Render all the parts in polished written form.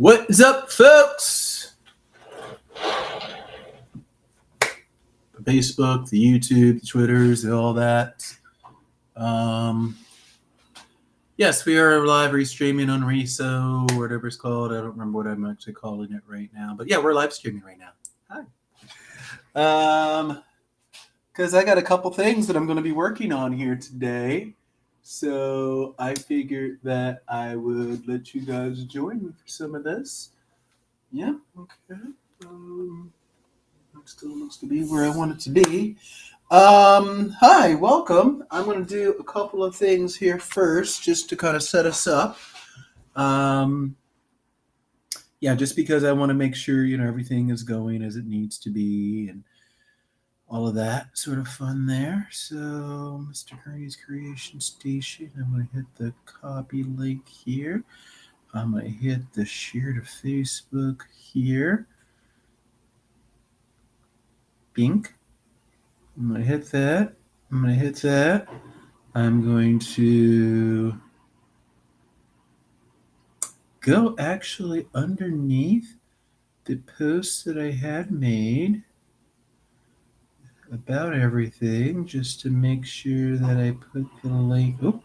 What's up, folks? The Facebook, the YouTube, the Twitters, all that. Um, yes, we are live streaming on Reso, or whatever it's called. I don't remember what I'm actually calling it right now. But yeah, we're live streaming right now. Hi. Because I got a couple things that I'm going to be working on here today. So I figured that I would let you guys join me for some of this. Yeah, okay. Still looks to be where I want it to be. Hi, welcome. I'm going to do a couple of things here first, just to kind of set us up. Yeah, just because I want to make sure everything is going as it needs to be, and all of that sort of fun there. So, Mr. Kearney's Creation Station. I'm going to hit the copy link here. I'm going to hit the share to Facebook here. Bink. I'm going to hit that. I'm going to hit that. I'm going to go actually underneath the post that I had made about everything, just to make sure that I put the link. Oh,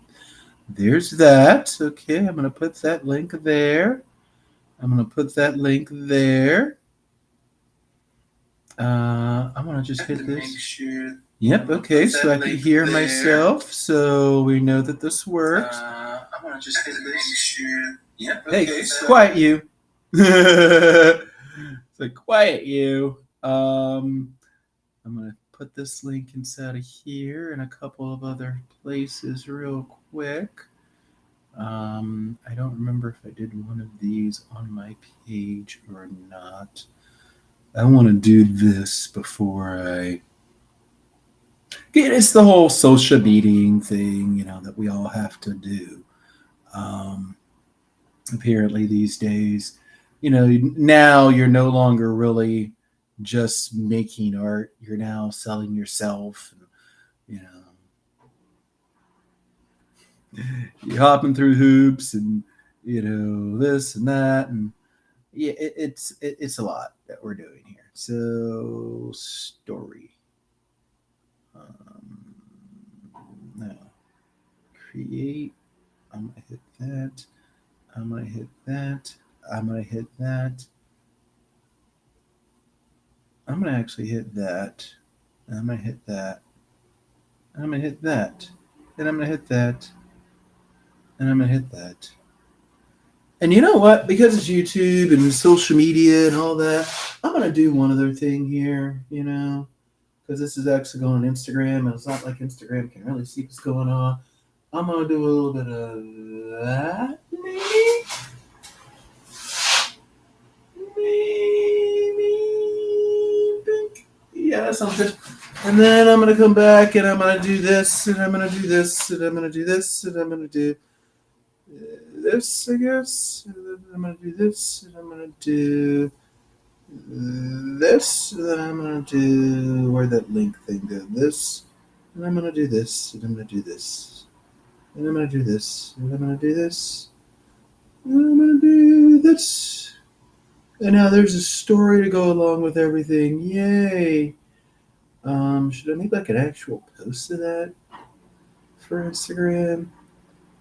there's that. Okay, I'm going to put that link there. I'm going to put that link there. I'm going to just hit this. Make sure. Yep, okay, so I can hear myself, so we know that this works. I'm going to just hit this. Make sure. Yep, okay, hey, so quiet you. So quiet you. I'm going to put this link inside of here and a couple of other places real quick. I don't remember if I did one of these on my page or not. I want to do this before I... It's the whole social meeting thing, that we all have to do. Apparently these days, now you're no longer really just making art. You're now selling yourself. You're hopping through hoops and, this and that. And yeah, it's a lot that we're doing here. So story. Now, create. I'm going to hit that. I'm going to hit that. I'm going to hit that. I'm going to actually hit that. I'm going to hit that. I'm going to hit that. And I'm going to hit that. And I'm going to hit that. And you know what? Because it's YouTube and social media and all that, I'm going to do one other thing here, because this is actually going on Instagram, and it's not like Instagram can really see what's going on. I'm going to do a little bit of that, maybe. Yeah, that sounds good. And then I'm going to come back, and I'm going to do this, and I'm going to do this, and I'm going to do this, and I'm going to do this, I guess. And then I'm going to do this, and I'm going to do this, and then I'm going to do... Where'd that link thing go? This, and I'm going to do this, and I'm going to do this. And I'm going to do this, and I'm going to do this, and I'm going to do this. And now there's a story to go along with everything. Yay! Should I make like an actual post of that for Instagram?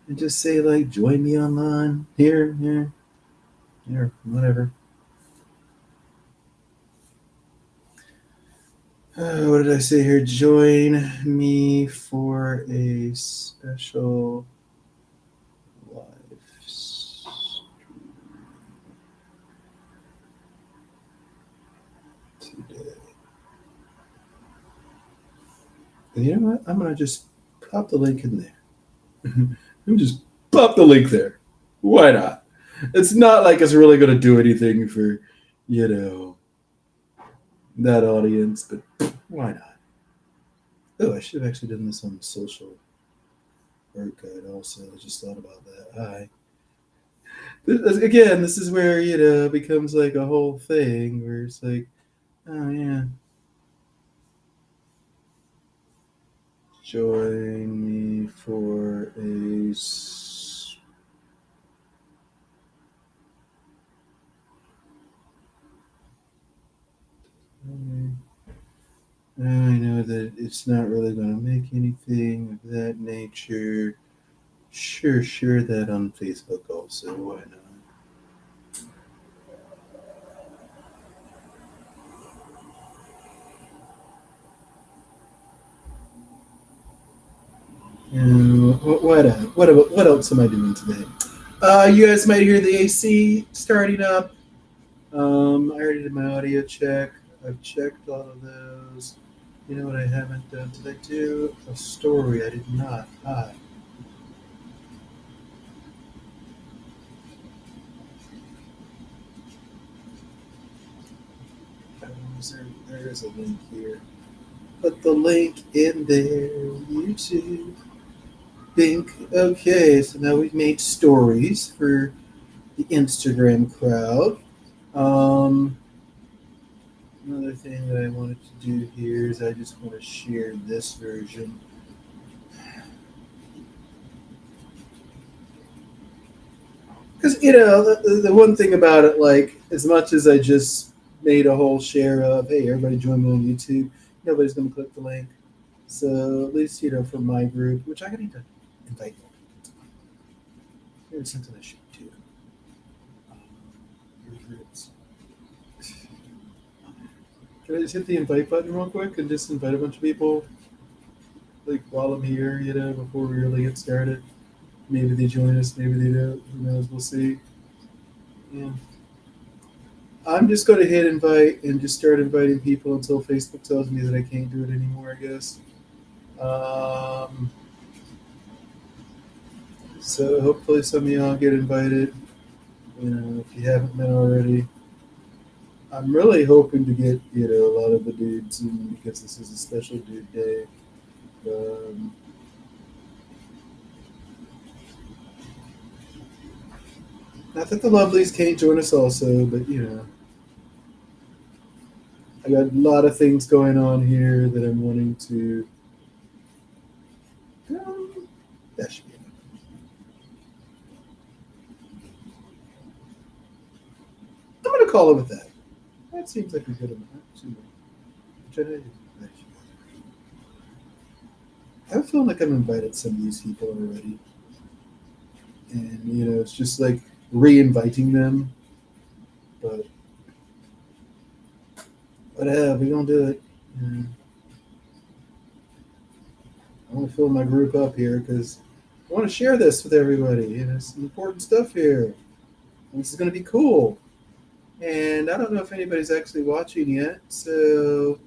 And just say like, join me online. Here, whatever. What did I say here? Join me for a special live stream today. And you know what? I'm going to just pop the link in there. I'm just pop the link there. Why not? It's not like it's really going to do anything for, that audience, but why not? Oh, I should have actually done this on the social art guide also. I just thought about that. Hi. Again, this is where, it becomes like a whole thing where it's like, oh, yeah. Join me for a I know that it's not really going to make anything of that nature. Sure, share that on Facebook also. Why not? What else am I doing today? You guys might hear the AC starting up. I already did my audio check. I've checked all of those. You know what I haven't done? Did I do a story? I did not. There is a link here. Put the link in there. YouTube. Bink. Okay, so now we've made stories for the Instagram crowd. Um, Another thing that I wanted to do here is I just want to share this version. Because, the one thing about it, like, as much as I just made a whole share of, hey, everybody join me on YouTube, nobody's going to click the link. So, at least, from my group, which I need to invite more people. Here's something I should do. Your groups. Can I just hit the invite button real quick and just invite a bunch of people, like, while I'm here, before we really get started? Maybe they join us, maybe they don't. Who knows? We'll see. Yeah. I'm just going to hit invite and just start inviting people until Facebook tells me that I can't do it anymore, I guess. Um, so hopefully some of y'all get invited. If you haven't been already. I'm really hoping to get, a lot of the dudes in because this is a special dude day. Um, Not that the lovelies can't join us also, but, I got a lot of things going on here that I'm wanting to. That should be enough. I'm going to call it with that. That seems like a good amount. I feel like I've invited some of these people already. And, it's just like re-inviting them. But whatever, we're going to do it. Yeah. I want to fill my group up here because I want to share this with everybody. Some important stuff here. And this is going to be cool. And I don't know if anybody's actually watching yet. So,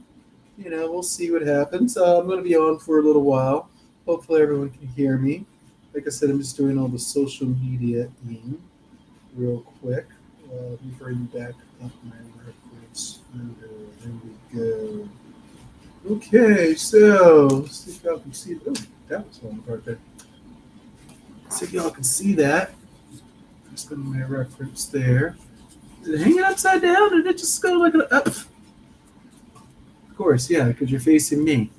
we'll see what happens. I'm going to be on for a little while. Hopefully, everyone can hear me. Like I said, I'm just doing all the social media in real quick. Let me bring back up my reference photo. There we go. Okay, so let's see if y'all can see. Oh, that was one part there. See if y'all can see that. Just put my reference there. Did it hang it upside down, or did it just go like up? Of course, yeah, because you're facing me.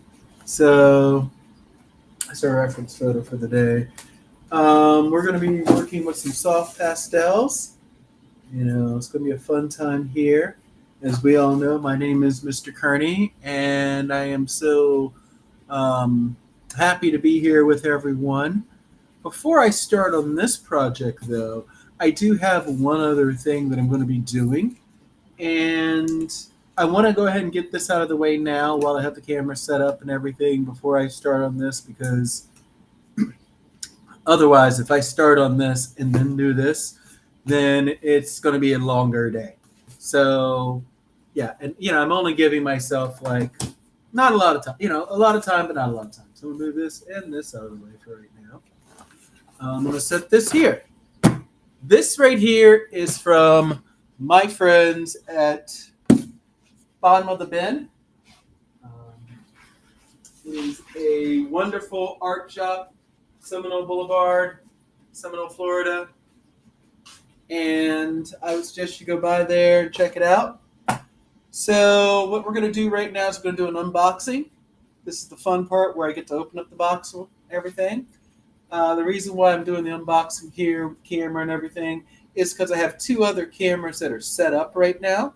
So that's our reference photo for the day. We're going to be working with some soft pastels. It's going to be a fun time here. As we all know, my name is Mr. Kearney, and I am so happy to be here with everyone. Before I start on this project, though, I do have one other thing that I'm going to be doing. And I want to go ahead and get this out of the way now while I have the camera set up and everything before I start on this, because otherwise, if I start on this and then do this, then it's going to be a longer day. So, yeah, and I'm only giving myself like not a lot of time, a lot of time, but not a lot of time. So I'm going to move this and this out of the way for right now. I'm going to set this here. This right here is from my friends at Bottom of the Bin. It is a wonderful art shop, Seminole Boulevard, Seminole, Florida. And I would suggest you go by there and check it out. So what we're going to do right now is we're going to do an unboxing. This is the fun part where I get to open up the box and everything. The reason why I'm doing the unboxing here with camera and everything is because I have two other cameras that are set up right now.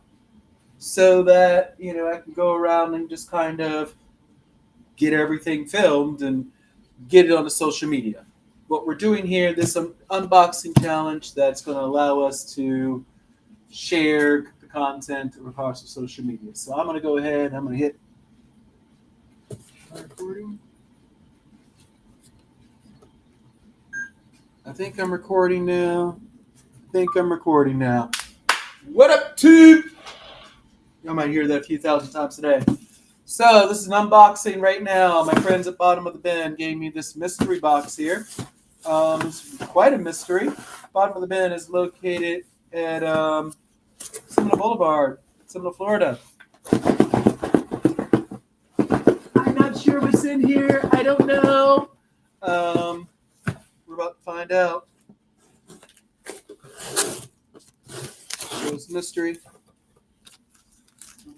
so that I can go around and just kind of get everything filmed and get it on the social media. What we're doing here, this unboxing challenge that's going to allow us to share the content across the social media. So I'm going to go ahead. I'm going to hit recording. I think I'm recording now. What up, tube? You might hear that a few thousand times today. So this is an unboxing right now. My friends at Bottom of the Bin gave me this mystery box here. It's quite a mystery. Bottom of the Bin is located at Seminole Boulevard, Seminole, Florida. I'm not sure what's in here. I don't know. We're about to find out. It's a mystery.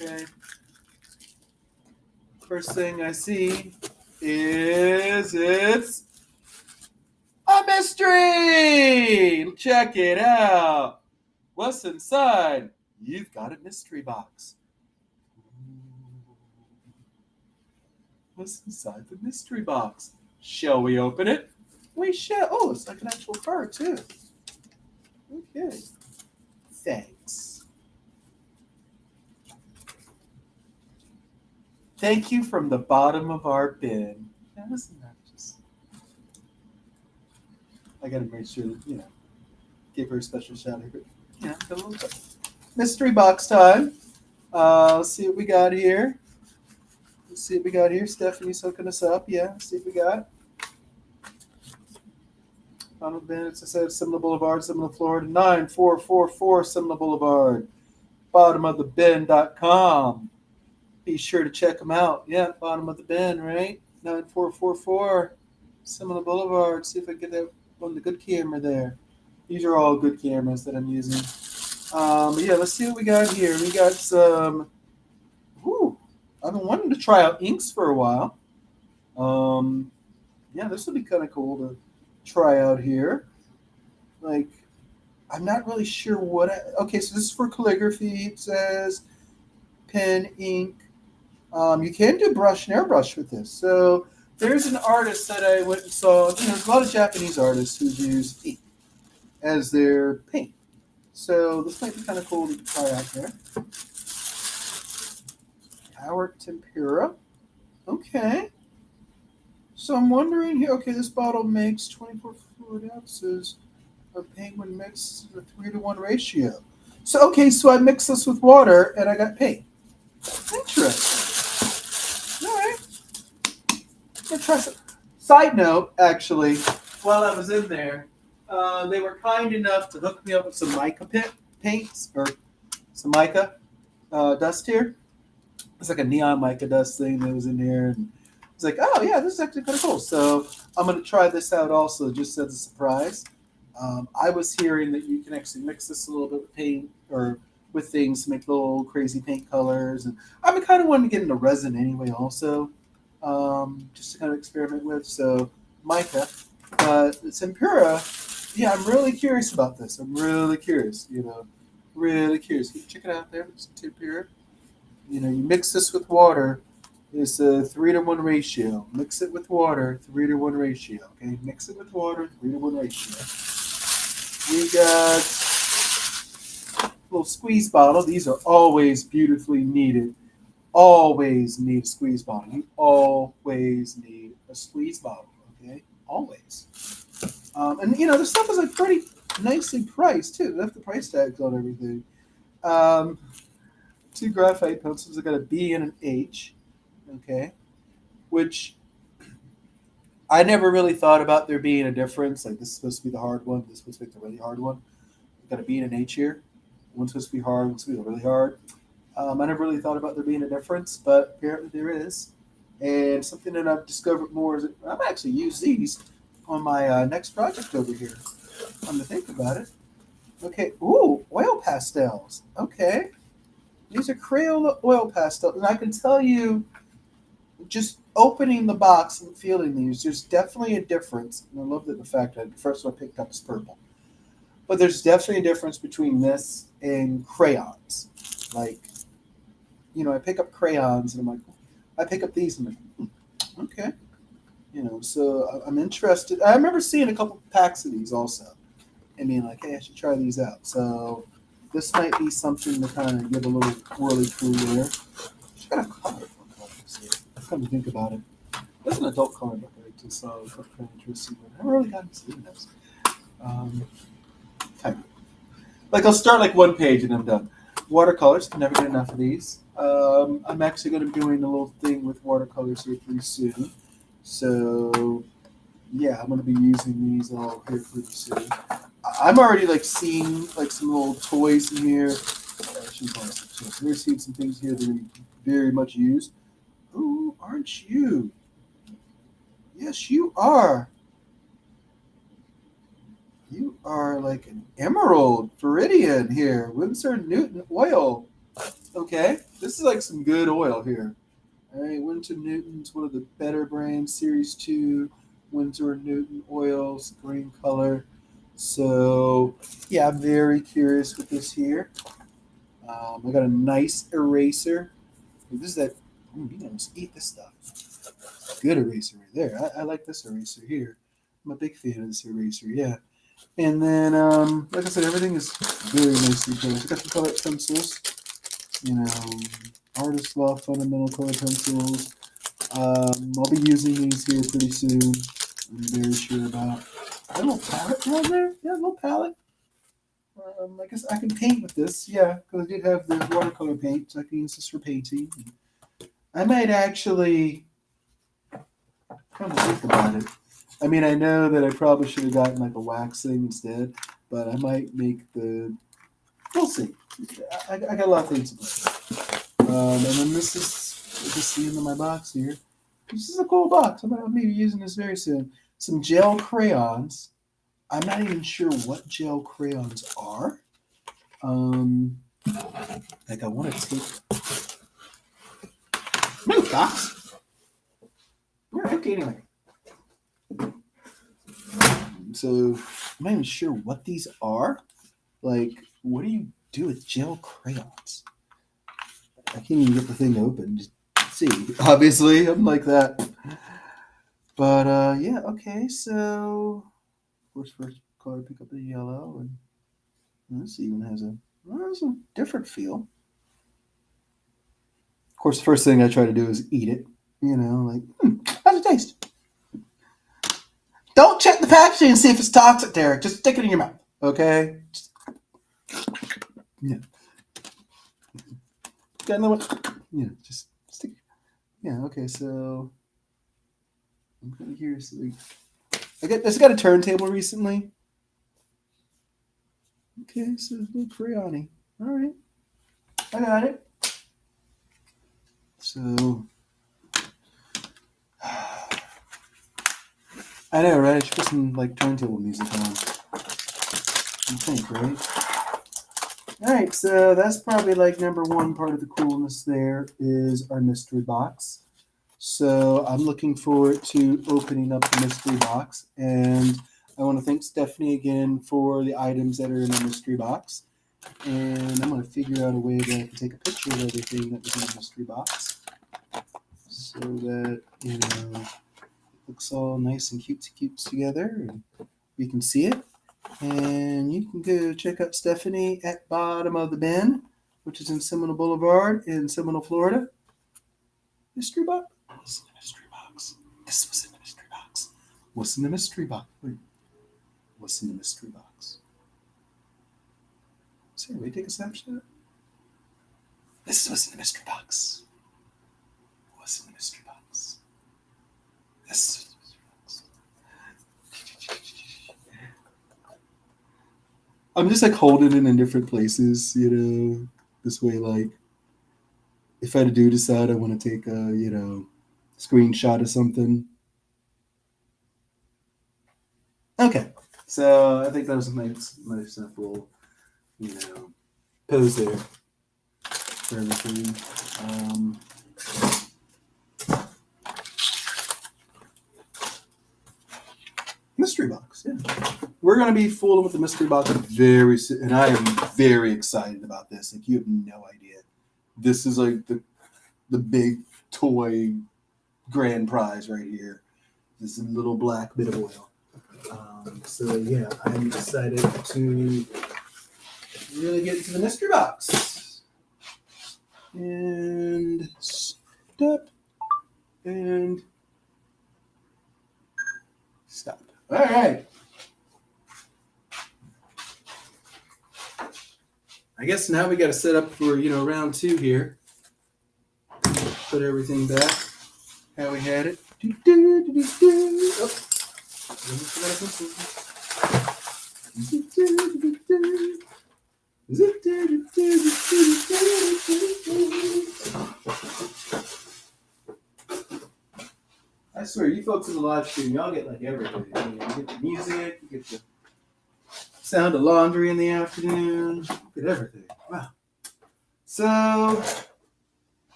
Okay. First thing I see is it's a mystery! Check it out. What's inside? You've got a mystery box. What's inside the mystery box? Shall we open it? We shall. Oh, it's like an actual card, too. Okay. Thanks. Thank you from the bottom of our bin. Now, isn't that just... I got to make sure that, give her a special shout out. A little bit. Mystery box time. Let's see what we got here. Stephanie's hooking us up. Yeah, let's see what we got. Bottom of the bin, it says Seminole Boulevard, Seminole, Florida, 9444 Seminole Boulevard. Bottomofthebin.com. Be sure to check them out. Yeah, Bottom of the Bin, right? 9444 Seminole Boulevard. See if I can get that on the good camera there. These are all good cameras that I'm using. But yeah, let's see what we got here. We got some... I've been wanting to try out inks for a while. Yeah, this would be kind of cool to try out here. Like, I'm not really sure what... Okay, so this is for calligraphy. It says pen, ink. You can do brush and airbrush with this. So there's an artist that I went and saw. There's a lot of Japanese artists who use ink as their paint. So this might be kind of cool to try out there. Power tempera. Okay. So I'm wondering here. Okay, this bottle makes 24 fluid ounces of penguin mix in a 3-to-1 ratio. So okay, so I mix this with water and I got paint. Interesting. All right. Let's try some. Side note, actually, while I was in there, they were kind enough to hook me up with some mica paints, or some mica dust here. It's like a neon mica dust thing that was in there. And it's like, oh, yeah, this is actually kind of cool. So I'm going to try this out also, just as a surprise. I was hearing that you can actually mix this a little bit with paint or with things to make little crazy paint colors. And I've been kind of wanting to get into resin anyway also, just to kind of experiment with. So mica. Tempera, yeah, I'm really curious about this. I'm really curious, really curious. Check it out there. It's tempera. You mix this with water. It's a 3-to-1 ratio. Mix it with water, 3-to-1 ratio. Okay, mix it with water, 3-to-1 ratio. We got a little squeeze bottle. These are always beautifully needed. Always need a squeeze bottle. You always need a squeeze bottle. Okay, always. And the stuff is like pretty nicely priced too. They have the price tags on everything. 2 graphite pencils. I got a B and an H. Okay, which I never really thought about there being a difference. Like, this is supposed to be the hard one. This is supposed to be the really hard one. Got a B and an H here. One's supposed to be hard. One's supposed to be really hard. I never really thought about there being a difference, but apparently there is. And something that I've discovered more is that I might actually use these on my next project over here. I'm to think about it. Okay. Ooh, oil pastels. Okay. These are Crayola oil pastels. And I can tell you, just opening the box and feeling these, there's definitely a difference. And I love that the fact that the first one I picked up is purple. But there's definitely a difference between this and crayons. Like, I pick up crayons and I'm like, I pick up these and I'm like, okay. So I'm interested. I remember seeing a couple packs of these also and being like, hey, I should try these out. So this might be something to kind of give a little whirly through there. It's got a colorful color. Come to think about it. There's an adult comic book I just saw. It looked kind of interesting. But I haven't really gotten to see those. Kind of. Like I'll start like one page and I'm done. Watercolors, can never get enough of these. I'm actually going to be doing a little thing with watercolors here pretty soon. So yeah, I'm going to be using these all here pretty soon. I'm already like seeing like some little toys in here. We're seeing some things here that are very much used. Who aren't you? Yes, you are. You are like an emerald viridian here. Winsor Newton oil. Okay, this is like some good oil here. All right, Winsor Newton's one of the better brands. Series 2, Winsor Newton oils, green color. So, yeah, I'm very curious with this here. I got a nice eraser. This is that. You can almost eat this stuff. Good eraser right there. I like this eraser here. I'm a big fan of this eraser. Yeah. And then, like I said, everything is very nicely colored. I got the color pencils. Artist Law Fundamental Color Pencils. I'll be using these here pretty soon. I'm very sure about. A little palette right there. Yeah, a little palette. I guess I can paint with this. Yeah, because I did have the watercolor paint, so I can use this for painting. I might actually kind of think about it. I mean, I know that I probably should have gotten like a wax thing instead, but I might make the. We'll see. I got a lot of things to play. And then this is just the end of my box here. This is a cool box. I'm going to be using this very soon. Some gel crayons. I'm not even sure what gel crayons are. Like I want to take. Move, box. We're empty anyway. So I'm not even sure what these are. Like, what do you do with gel crayons? I can't even get the thing open. Just see. Obviously, I'm like that. But yeah, okay. So, of course, first color, pick up the yellow, and this even has a different feel. Of course, the first thing I try to do is eat it. Like, how's it taste? Don't check the packaging and see if it's toxic, Derek. Just stick it in your mouth, okay? Yeah. Got another one? Yeah, just stick it. Yeah, okay, so I'm kind of curious. I just got a turntable recently. Okay, so a little crayon-y. All right. I got it. So I know, right? I should put some like turntable music on. You think, right? All right, so that's probably like number one part of the coolness. There is our mystery box. So I'm looking forward to opening up the mystery box, and I want to thank Stephanie again for the items that are in the mystery box. And I'm going to figure out a way that I can take a picture of everything that was in the mystery box, so that it looks all nice and cute together, and we can see it. And you can go check out Stephanie at Bottom of the Bin, which is in Seminole Boulevard in Seminole, Florida. Mystery box. What's in the mystery box? This was in the mystery box. What's in the mystery box? Wait. What's in the mystery box? So, we take a snapshot. This is what's in the mystery box. What's in the mystery box? This is the mystery box. I'm just like holding it in different places, this way, like if I do decide I want to take a, screenshot of something. Okay. So I think that was a nice simple, pose there for everything. Mystery box, yeah. We're going to be fooling with the mystery box very soon, and I am very excited about this. Like, you have no idea. this is like the big toy grand prize right here. This little black bit of oil. So yeah, I'm excited to really get into the mystery box. And stop. And stop. All right. I guess now we got to set up for, round 2 here. Put everything back how we had it. Oh. I swear, you folks in the live stream, y'all get like everything. You get the music, you get the sound of laundry in the afternoon, you get everything. Wow. So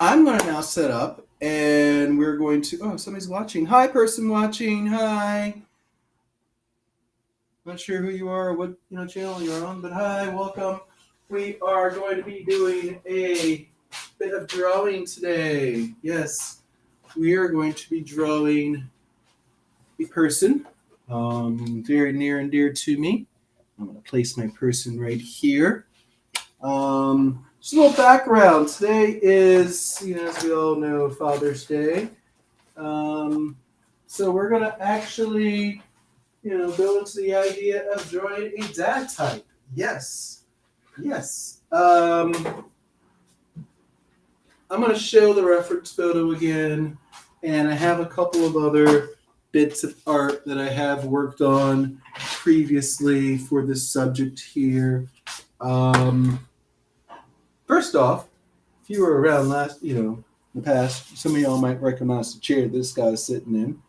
I'm going to now set up, and we're going to, oh, somebody's watching. Hi, person watching. Hi. Not sure who you are or what channel you're on, but hi, welcome. We are going to be doing a bit of drawing today. Yes, we are going to be drawing a person very near and dear to me. I'm going to place my person right here. Just a little background. Today is, as we all know, Father's Day. So we're going to actually, go into the idea of drawing a dad type. Yes. I'm going to show the reference photo again, and I have a couple of other bits of art that I have worked on previously for this subject here. First off, if you were around in the past, some of y'all might recognize the chair this guy's sitting in.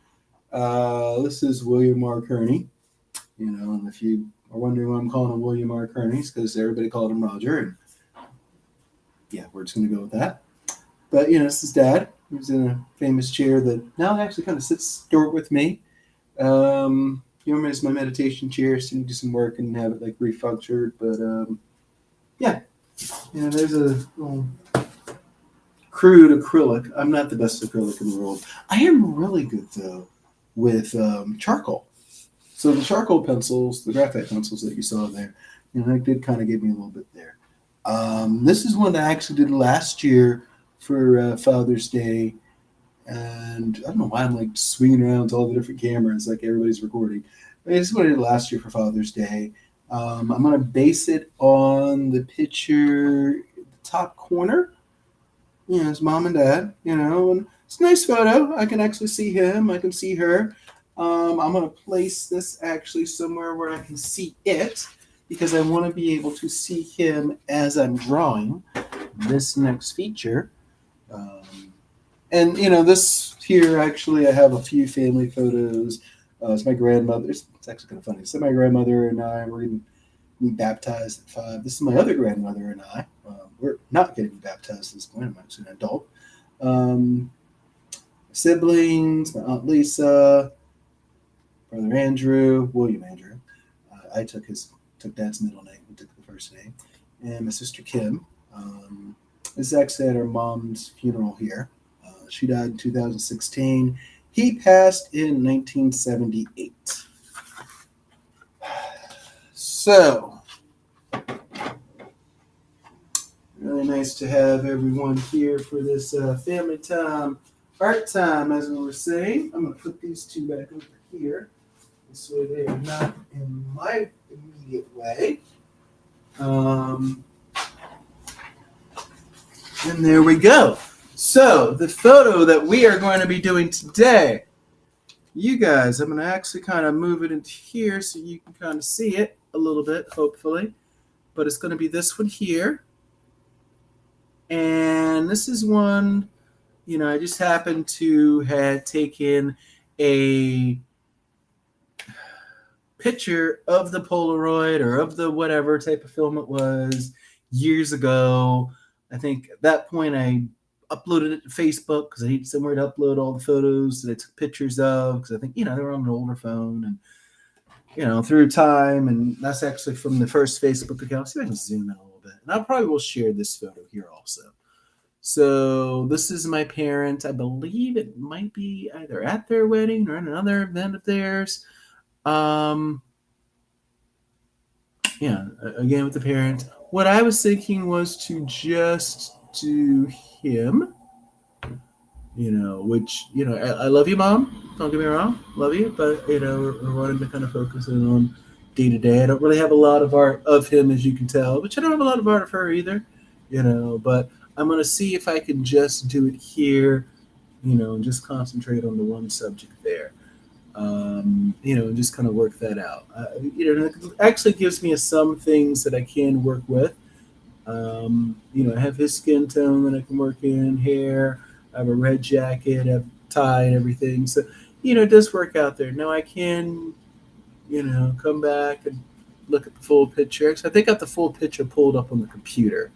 This is William R. Kearney. And if you are wondering why I'm calling him William R. Kearney, it's because everybody called him Roger. And yeah, we're just going to go with that. But, this is Dad. He was in a famous chair that now actually kind of sits short with me. It's my meditation chair, so you do some work and have it like refunctioned. But, yeah. There's a little crude acrylic. I'm not the best acrylic in the world. I am really good, though, with charcoal. So the charcoal pencils, the graphite pencils that you saw there, that did kind of give me a little bit there. This is one that I actually did last year for Father's Day. And I don't know why I'm like swinging around to all the different cameras like everybody's recording. But this is what I did last year for Father's Day. I'm going to base it on the picture at the top corner. It's mom and dad, and it's a nice photo. I can actually see him. I can see her. I'm going to place this actually somewhere where I can see it because I want to be able to see him as I'm drawing this next feature. And this here, actually, I have a few family photos. It's my grandmother's. It's actually kind of funny. So my grandmother and I were getting baptized at 5. This is my other grandmother and I. We're not getting baptized at this point. I'm actually an adult. Siblings, my Aunt Lisa, Brother Andrew, William Andrew. I took Dad's middle name. We took the first name. And my sister Kim. This is actually at her mom's funeral here. She died in 2016. He passed in 1978. So, really nice to have everyone here for this family time, art time, as we were saying. I'm going to put these two back over here. This way they are not in my immediate way. And there we go. So, the photo that we are going to be doing today, you guys, I'm going to actually kind of move it into here so you can kind of see it a little bit, hopefully. But it's going to be this one here. And this is one, I just happened to have taken a picture of the Polaroid or of the whatever type of film it was years ago. I think at that point I uploaded it to Facebook because I needed somewhere to upload all the photos that I took pictures of because I think, they were on an older phone and, through time. And that's actually from the first Facebook account. See if I can zoom in a little bit. And I probably will share this photo here also. So this is my parents. I believe it might be either at their wedding or at another event of theirs. Um, yeah, again with the parents. What I was thinking was to just do him, which, I love you, Mom. Don't get me wrong. Love you. But, we're wanting to kind of focus in on day to day. I don't really have a lot of art of him, as you can tell, but I don't have a lot of art of her either, but I'm going to see if I can just do it here, and just concentrate on the one subject there. And just kind of work that out. It actually gives me some things that I can work with. I have his skin tone that I can work in, hair. I have a red jacket, I have tie and everything. So, it does work out there. Now I can, come back and look at the full picture. So I think I got the full picture pulled up on the computer.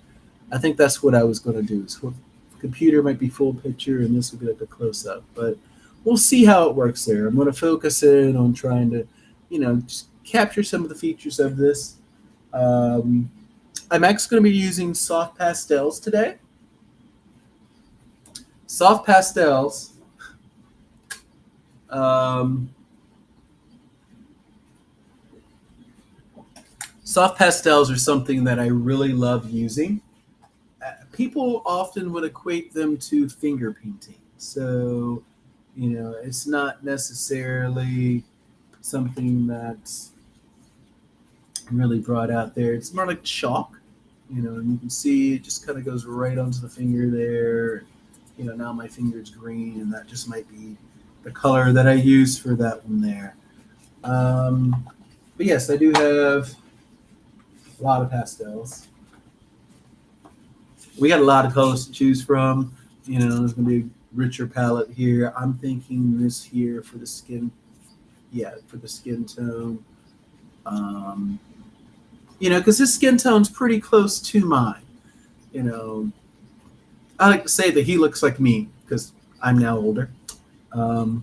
I think that's what I was going to do. So the computer might be full picture and this will be like a close up, but we'll see how it works there. I'm going to focus in on trying to, just capture some of the features of this. I'm actually going to be using soft pastels today. Soft pastels. Soft pastels are something that I really love using. People often would equate them to finger painting. So, it's not necessarily something that's really brought out there. It's more like chalk, and you can see it just kind of goes right onto the finger there. Now my finger's green, and that just might be the color that I use for that one there. But yes, I do have a lot of pastels. We got a lot of colors to choose from. There's going to be a richer palette here. I'm thinking this here for the skin. Yeah, for the skin tone. Because his skin tone's pretty close to mine. I like to say that he looks like me because I'm now older. I know.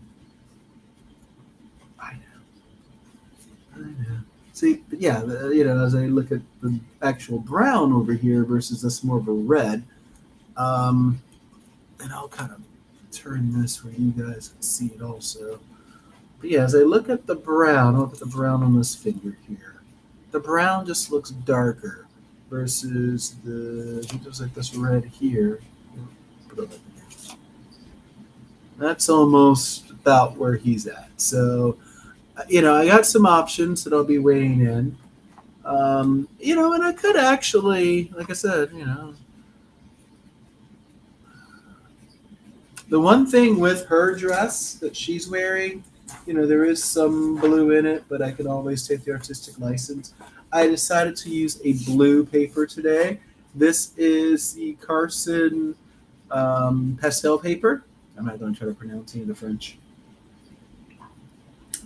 See, but yeah, as I look at the actual brown over here versus this more of a red, and I'll kind of turn this where you guys can see it also. But yeah, as I look at the brown, I'll look at the brown on this finger here. The brown just looks darker versus just like this red here. That's almost about where he's at. So, I got some options that I'll be weighing in. And I could actually, like I said, the one thing with her dress that she's wearing, there is some blue in it, but I can always take the artistic license. I decided to use a blue paper today. This is the Carson pastel paper. I'm not going to try to pronounce any of the French.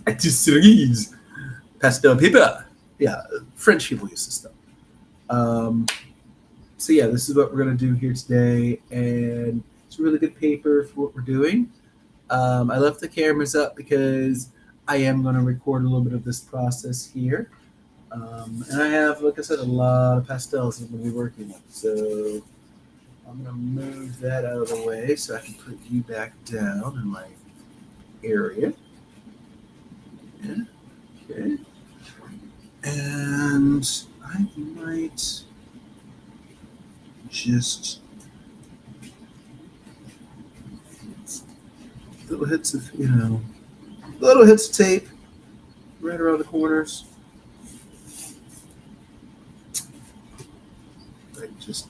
I just use pastel paper. Yeah, French people use this stuff. So yeah, this is what we're going to do here today, and it's a really good paper for what we're doing. I left the cameras up because I am going to record a little bit of this process here. And I have, like I said, a lot of pastels I'm going to be working with. So I'm going to move that out of the way so I can put you back down in my area. Yeah. Okay. And I might just little hits of, little hits of tape right around the corners. Like just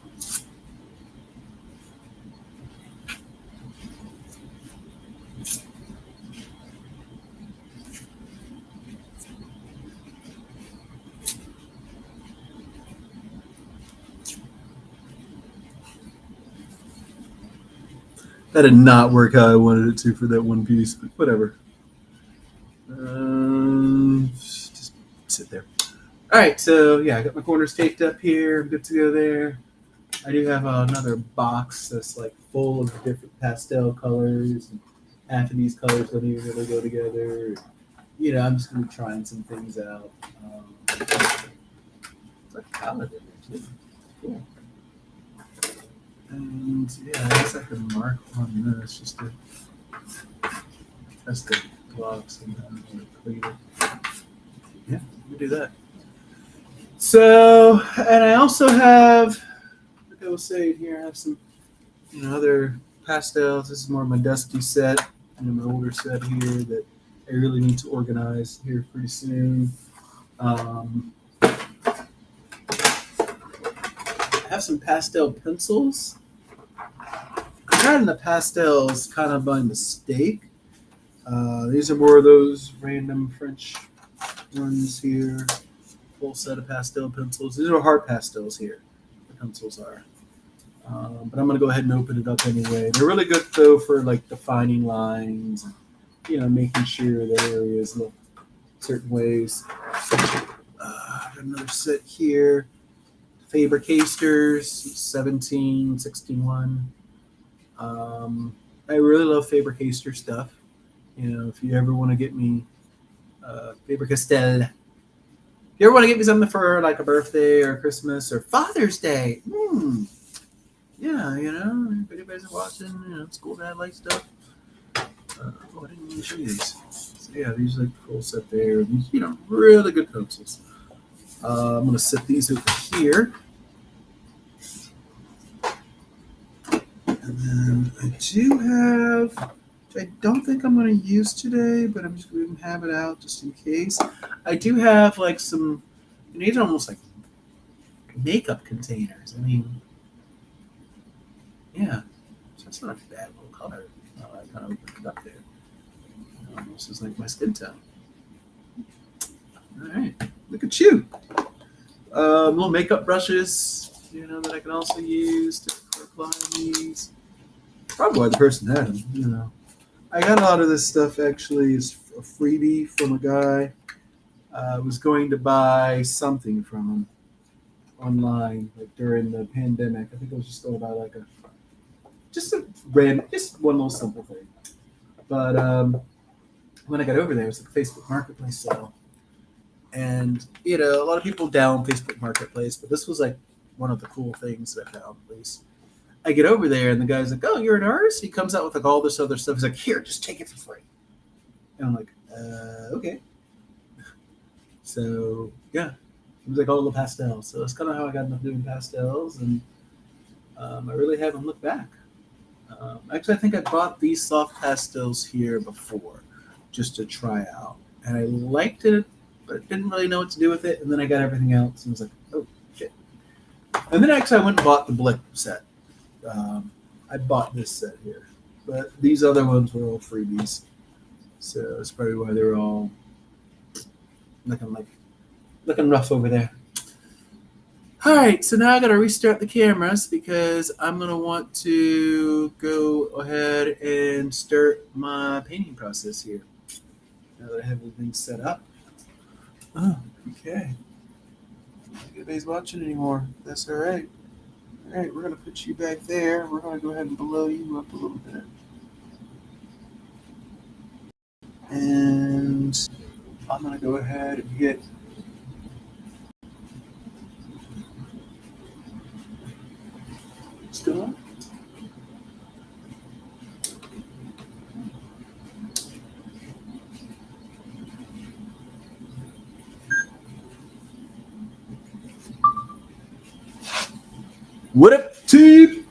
that did not work how I wanted it to for that one piece, but whatever. Just sit there. All right, so yeah, I got my corners taped up here. I'm good to go there. I do have another box that's like full of different pastel colors. And half of these colors don't even really go together. I'm just gonna be trying some things out. It's like a palette in there too. cool. And yeah, I guess I can mark on this just to test the blocks and then clean it. Yeah, we do that. So, and I also have, like I was saying here, I have some, other pastels. This is more of my dusty set, my older set here that I really need to organize here pretty soon. I have some pastel pencils. I got into pastels kind of by mistake. These are more of those random French ones here. Full set of pastel pencils. These are hard pastels here. The pencils are. But I'm going to go ahead and open it up anyway. They're really good though for like defining lines and making sure the areas look certain ways. Got another set here. Faber Casters 17, 16-1. I really love Faber Caster stuff. If you ever want to get me Faber Castell, if you ever want to get me something for like a birthday or Christmas or Father's Day, yeah, if anybody's watching, it's cool to have like stuff. I didn't even show you these. So yeah, these are like the full set there. These, really good pencils. I'm gonna set these over here. And then I do have, which I don't think I'm going to use today, but I'm just going to have it out just in case. I do have like some, these are almost like makeup containers. I mean, yeah, so that's not a bad little color. I kind of opened it up there. This is like my skin tone. All right, look at you. Little makeup brushes, that I can also use to apply these. Probably why the person had them, I got a lot of this stuff actually is a freebie from a guy. I was going to buy something from him online, like during the pandemic. I think I was just going to buy like just one little simple thing. But when I got over there, it was like a Facebook Marketplace sale. And, a lot of people down Facebook Marketplace, but this was like one of the cool things that I found, at least. I get over there and the guy's like, "Oh, you're an artist?" He comes out with like all this other stuff. He's like, "Here, just take it for free." And I'm like, okay. So yeah, it was like all the pastels. So that's kind of how I got into doing pastels, and I really haven't looked back. Actually, I think I bought these soft pastels here before, just to try out, and I liked it, but I didn't really know what to do with it. And then I got everything else, and was like, "Oh shit!" And then actually, I went and bought the Blick set. I bought this set here, but these other ones were all freebies, so that's probably why they're all looking rough over there. All right, so now I got to restart the cameras because I'm gonna want to go ahead and start my painting process here. Now that I have everything set up. Oh, okay. Nobody's watching anymore. That's all right. All right, we're going to put you back there. We're going to go ahead and blow you up a little bit. And I'm going to go ahead and hit still on. What up, team?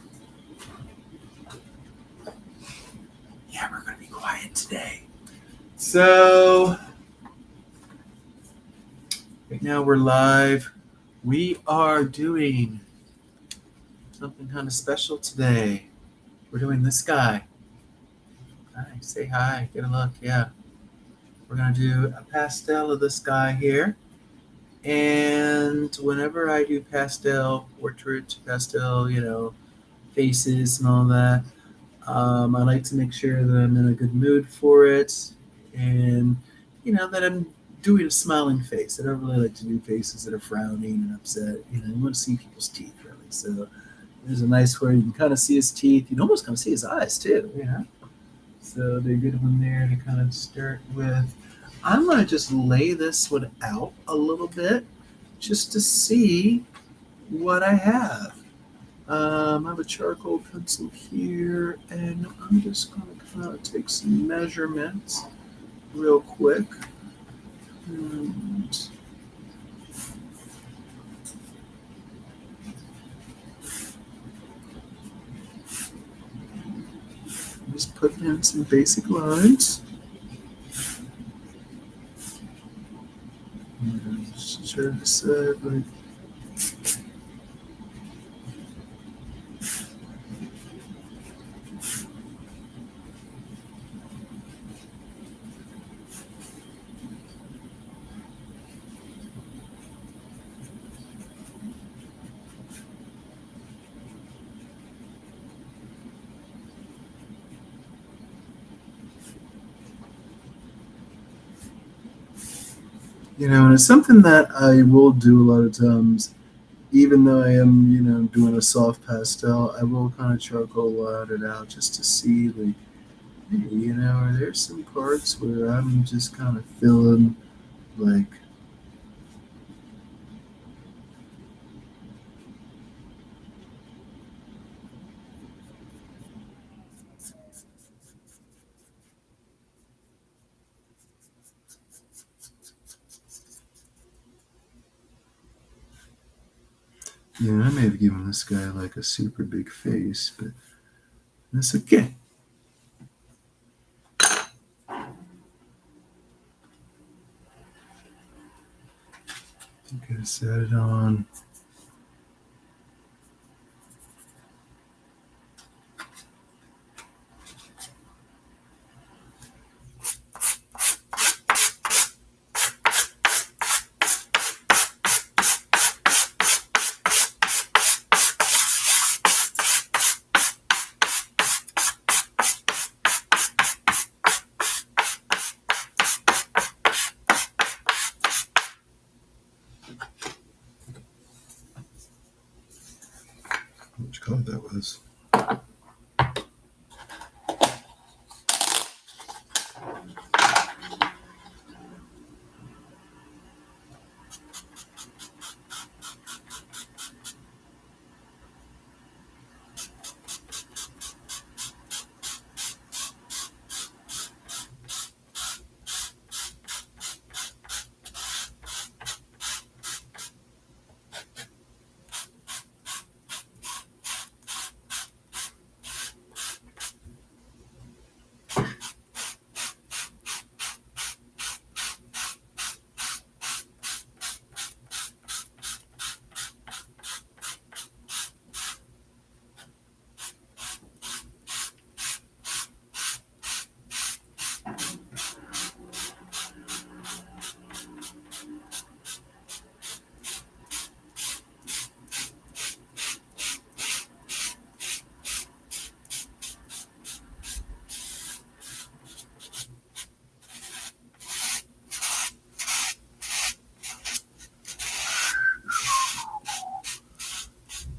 Yeah, we're going to be quiet today. So, right now we're live. We are doing something kind of special today. We're doing this guy. Hi, say hi, get a look. Yeah. We're going to do a pastel of this guy here. And whenever I do pastel portraits, pastel, faces and all that, I like to make sure that I'm in a good mood for it, and that I'm doing a smiling face. I don't really like to do faces that are frowning and upset. You want to see people's teeth, really. So there's a nice where you can kind of see his teeth. You can almost kind of see his eyes too. So they're a good one there to kind of start with. I'm going to just lay this one out a little bit just to see what I have. I have a charcoal pencil here, and I'm just going to kind of take some measurements real quick. And just putting in some basic lines. Just try to decide, like, and it's something that I will do a lot of times, even though I am, doing a soft pastel. I will kind of charcoal it out just to see, like, hey, are there some parts where I'm just kind of feeling like, I may have given this guy like a super big face, but that's okay. I think I set it on. Which color that was.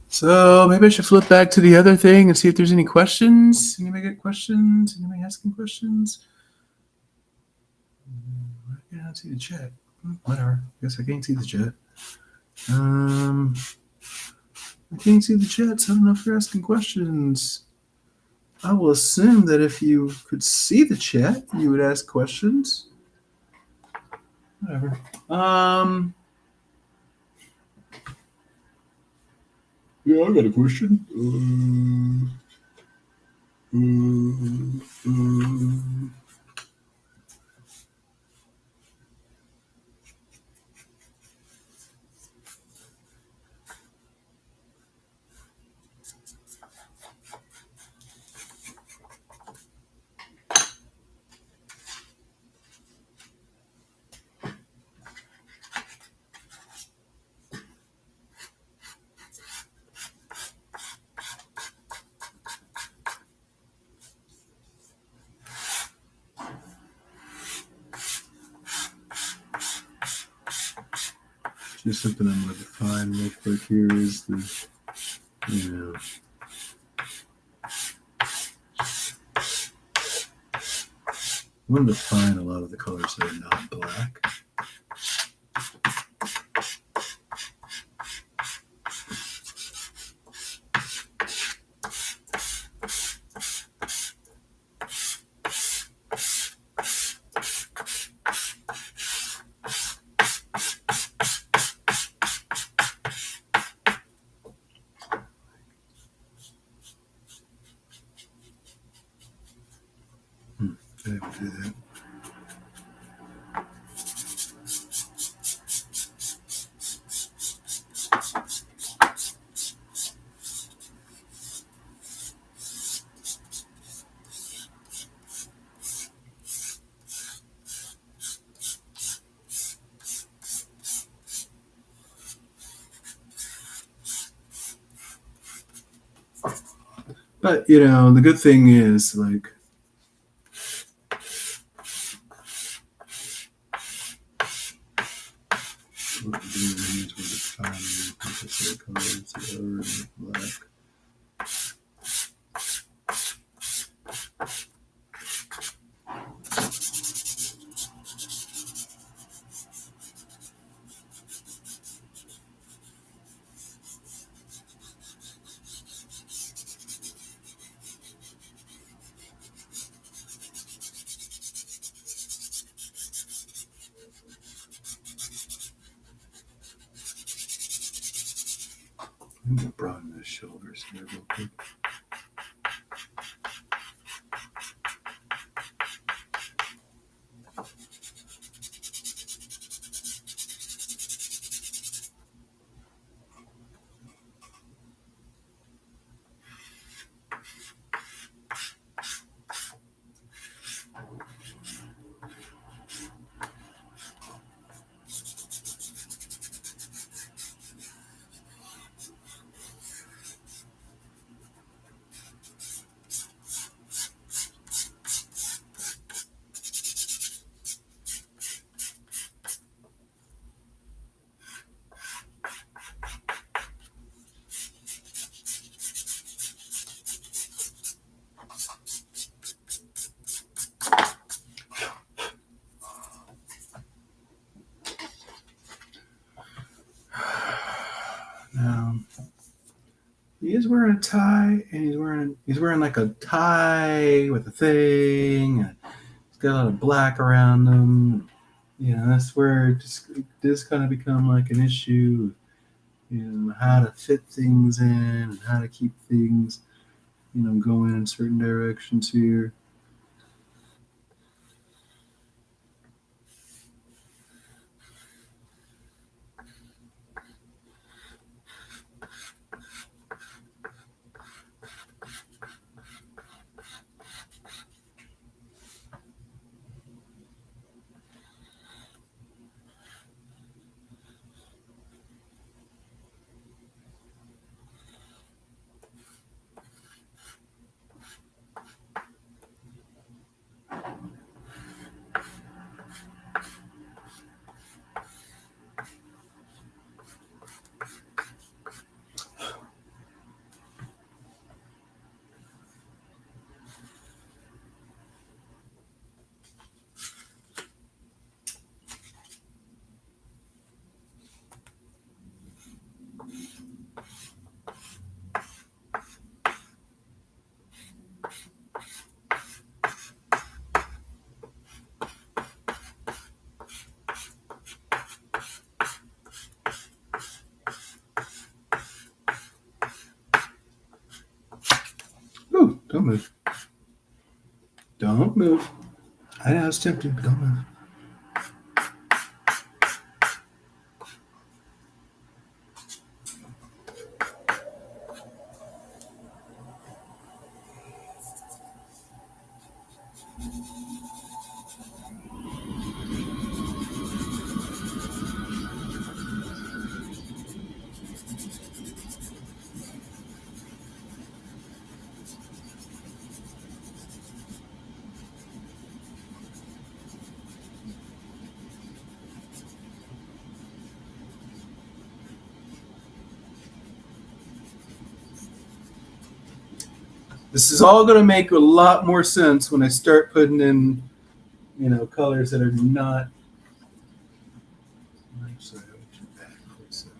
So maybe I should flip back to the other thing and see if there's any questions. Anybody got questions? Anybody asking questions? I can't see the chat. Whatever. I guess I can't see the chat. I can't see the chat, so I don't know if you're asking questions. I will assume that if you could see the chat, you would ask questions. Whatever. Yeah, I got a question. Just something I'm going to define real quick here is the, I'm going to define a lot of the colors that are not black. do that. But the good thing is like what we're doing is we're defining colors that are black. I'm gonna broaden those shoulders here real quick. Now he is wearing a tie, and he's wearing like a tie with a thing. And he's got a lot of black around him. That's where it does kind of become like an issue. How to fit things in and how to keep things, going in certain directions here. Ooh, don't move. Don't move. I know it's tempting, but don't move. This is all going to make a lot more sense when I start putting in, colors that are not. I'm sorry, I'll get you back for a second.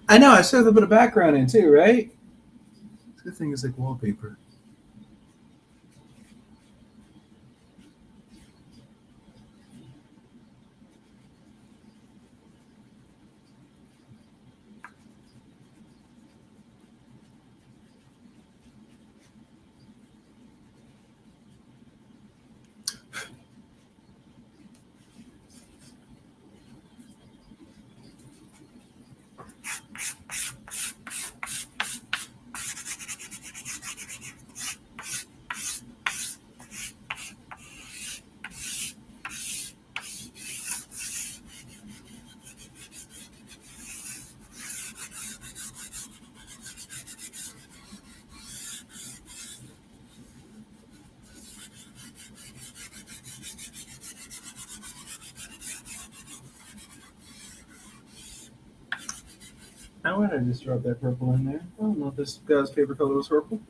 I know. I still have to put a background in too, right? Good thing is like wallpaper. How would I just drop that purple in there? I don't know if this guy's favorite color was purple.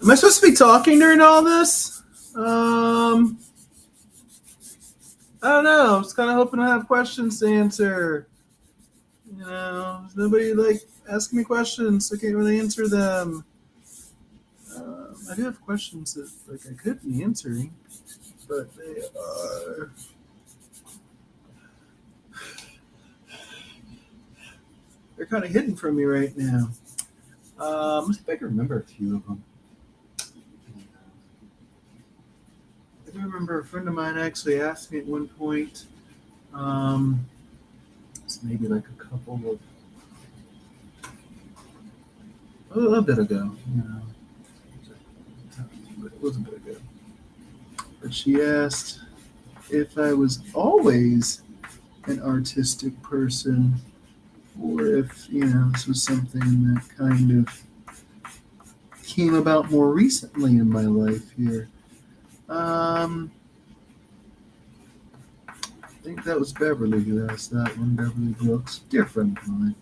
Am I supposed to be talking during all this? I don't know. I was kind of hoping to have questions to answer. You know, there's nobody like asking me questions, so I can't really answer them. I do have questions that like I could be answering, but they are they're kind of hidden from me right now. Let's see if I can remember a few of them. I do remember a friend of mine actually asked me at one point. It's maybe like a couple of a little bit ago, but it was a bit ago. But she asked if I was always an artistic person, or if this was something that kind of came about more recently in my life here. I think that was Beverly who asked that one. Beverly Brooks, dear friend of mine.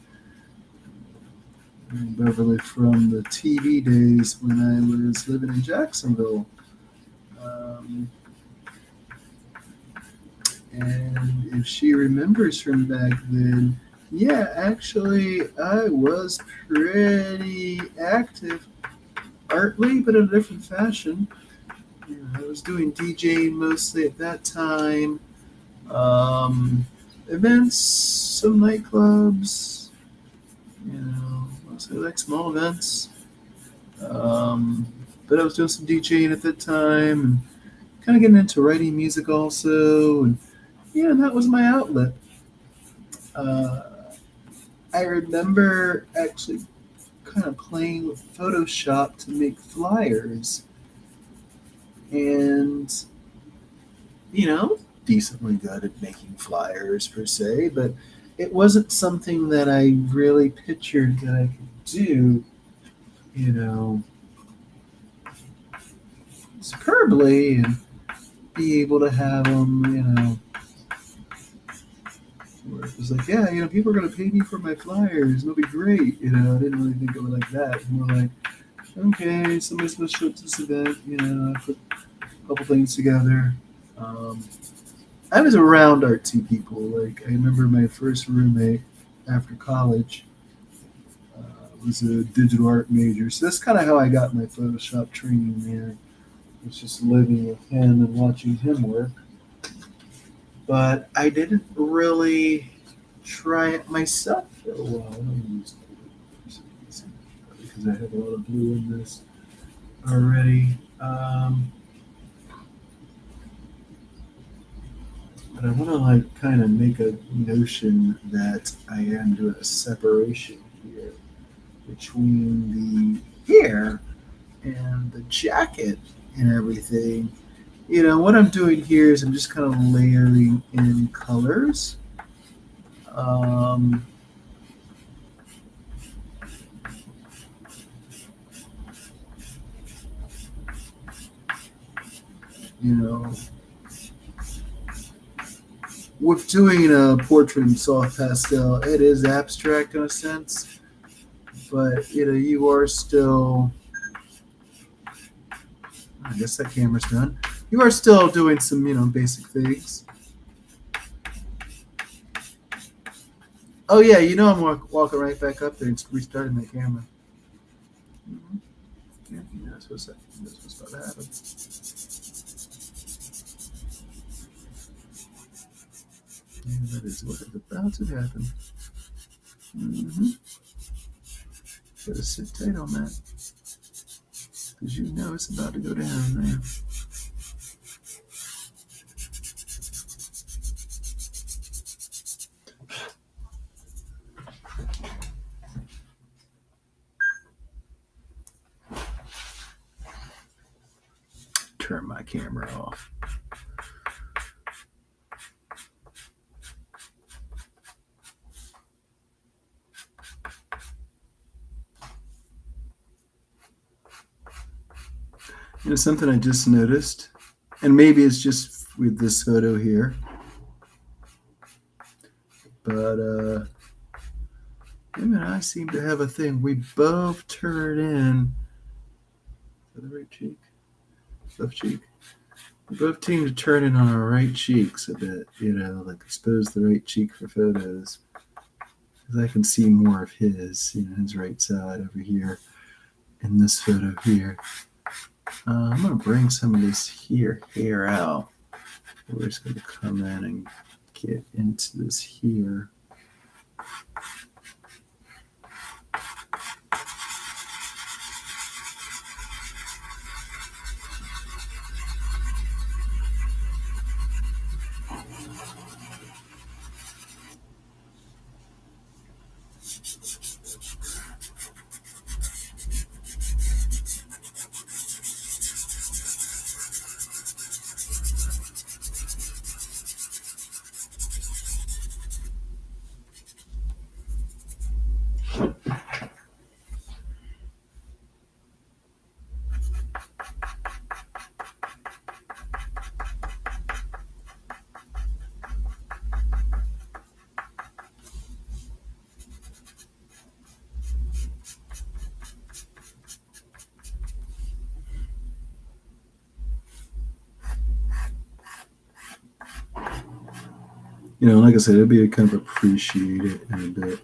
Beverly from the TV days when I was living in Jacksonville. And if she remembers from back then, yeah, actually, I was pretty active, artly, but in a different fashion. I was doing DJing mostly at that time. Events, some nightclubs, mostly like small events. But I was doing some DJing at that time and kind of getting into writing music also. And that was my outlet. Uh, I remember actually kind of playing with Photoshop to make flyers. And, decently good at making flyers per se, but it wasn't something that I really pictured that I could do, superbly and be able to have them, where it was like, yeah, people are going to pay me for my flyers. It'll be great. I didn't really think of it like that. More like, okay, somebody's going to show up to this event. I put a couple things together. I was around artsy people. Like, I remember my first roommate after college was a digital art major. So that's kind of how I got my Photoshop training there. It was just living with him and watching him work. But I didn't really try it myself for a while. I don't use because I have a lot of blue in this already. But I want to kind of make a notion that I am doing a separation here between the hair and the jacket and everything. What I'm doing here is I'm just kind of layering in colors. Um, with doing a portrait in soft pastel, it is abstract in a sense, but you are still. I guess that camera's done. You are still doing some, basic things. Oh yeah, I'm walking right back up there and restarting the camera. Mm-hmm. Yeah, that's what's about to happen. Yeah, that is what is about to happen. Mm-hmm. Gotta sit tight on that, because it's about to go down there. Turn my camera off. Something I just noticed, and maybe it's just with this photo here, but him and I seem to have a thing. We both turn in. Is that the right cheek? Left cheek. We both seem to turn in on our right cheeks a bit, like expose the right cheek for photos. Because I can see more of his, his right side over here in this photo here. I'm going to bring some of this hair out. We're just going to come in and get into this here. like I said, it'd be kind of appreciate it in a bit.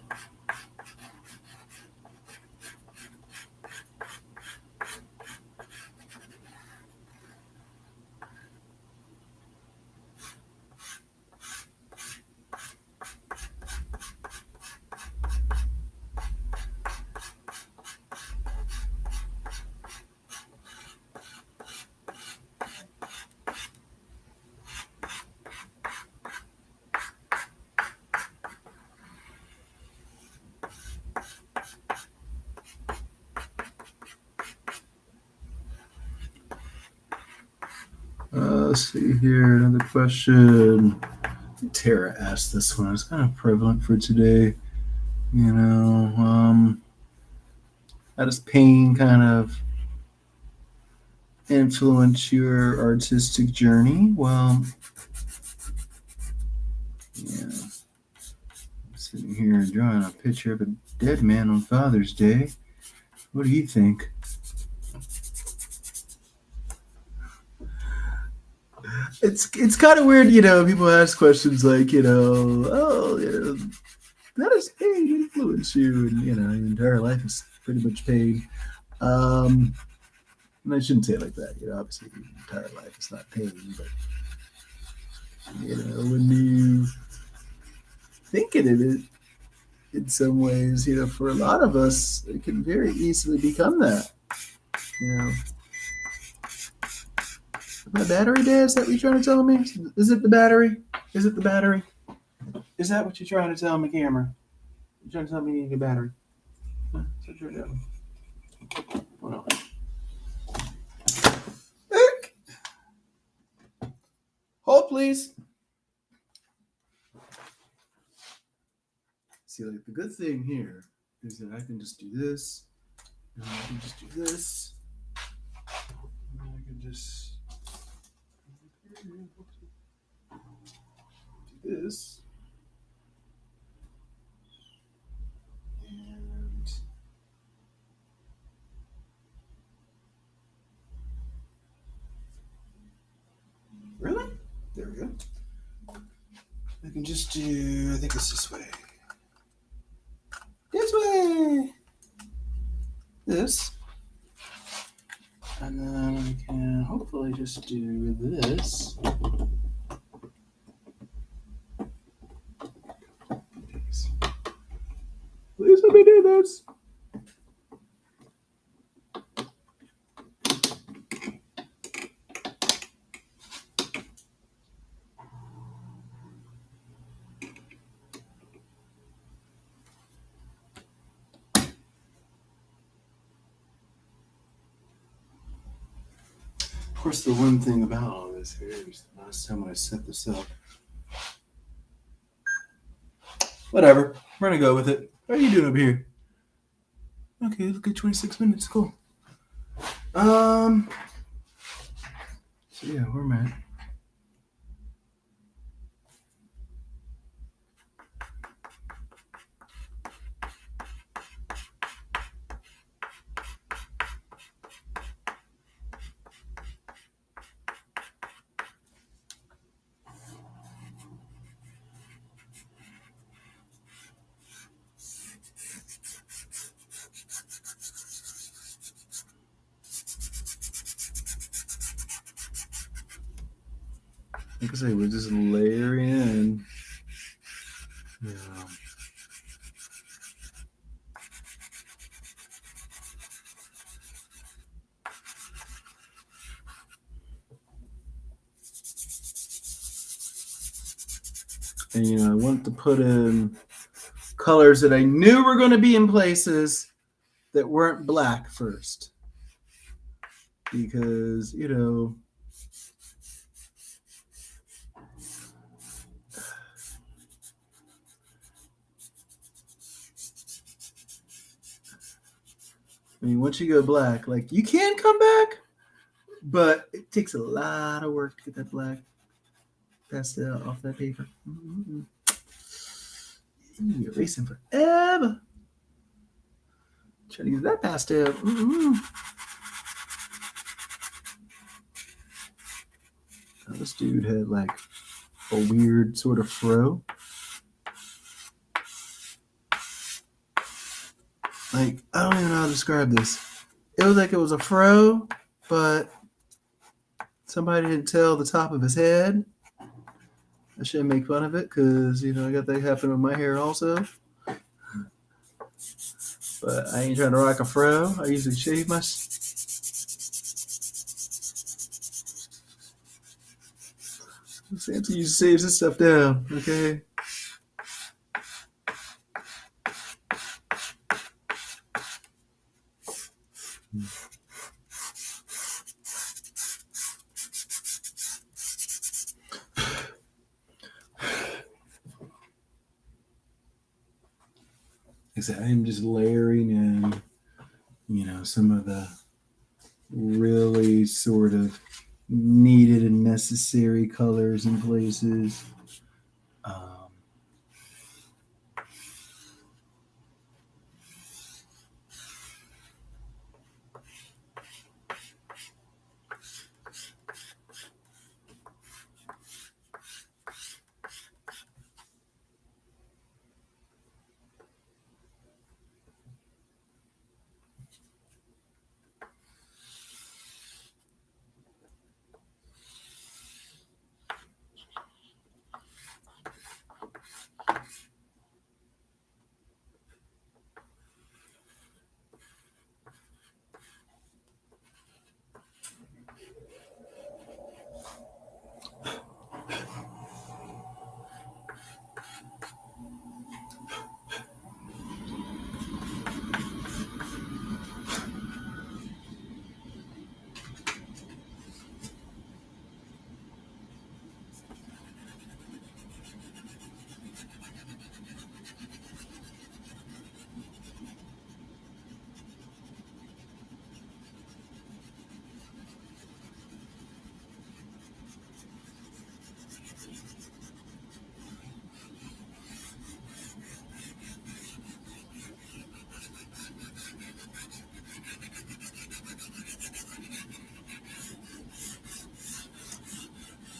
Let's see here. Another question. Tara asked this one. It's kind of prevalent for today. How does pain kind of influence your artistic journey? Well, yeah. I'm sitting here drawing a picture of a dead man on Father's Day. What do you think? It's kind of weird, people ask questions like, how does pain influence you? And, your entire life is pretty much pain. And I shouldn't say it like that. Obviously, your entire life is not pain, but, when you think of it in some ways, for a lot of us, it can very easily become that. My battery dead? Is that what you're trying to tell me? Is it the battery? Is it the battery? Is that what you're trying to tell me, camera? You're trying to tell me you need a battery? That's what you're doing. Hold on. Hold, please. See, like, the good thing here is that I can just do this, and I can just do this, and I can just do this, and really? There we go. I can just do, I think it's this way. This way! This. And then we can hopefully just do this. Please let me do this. Of course, the one thing about all this here is the last time I set this up. Whatever. We're going to go with it. How are you doing over here? Okay, look at 26 minutes. Cool. So yeah, where am I at? Like I say, we're just layering in. Yeah. And I want to put in colors that I knew were going to be in places that weren't black first. Because, once you go black, like, you can come back, but it takes a lot of work to get that black pastel off that paper. Mm-hmm. You're erasing forever. Trying to get that pastel. Mm-hmm. Now, this dude had like a weird sort of fro. Like, I don't even know how to describe this. It was like it was a fro, but somebody didn't tell the top of his head. I shouldn't make fun of it because, I got that happen with my hair also. But I ain't trying to rock a fro. I usually shave my... Santa usually saves this stuff down, okay? I'm just layering in, some of the really sort of needed and necessary colors in places.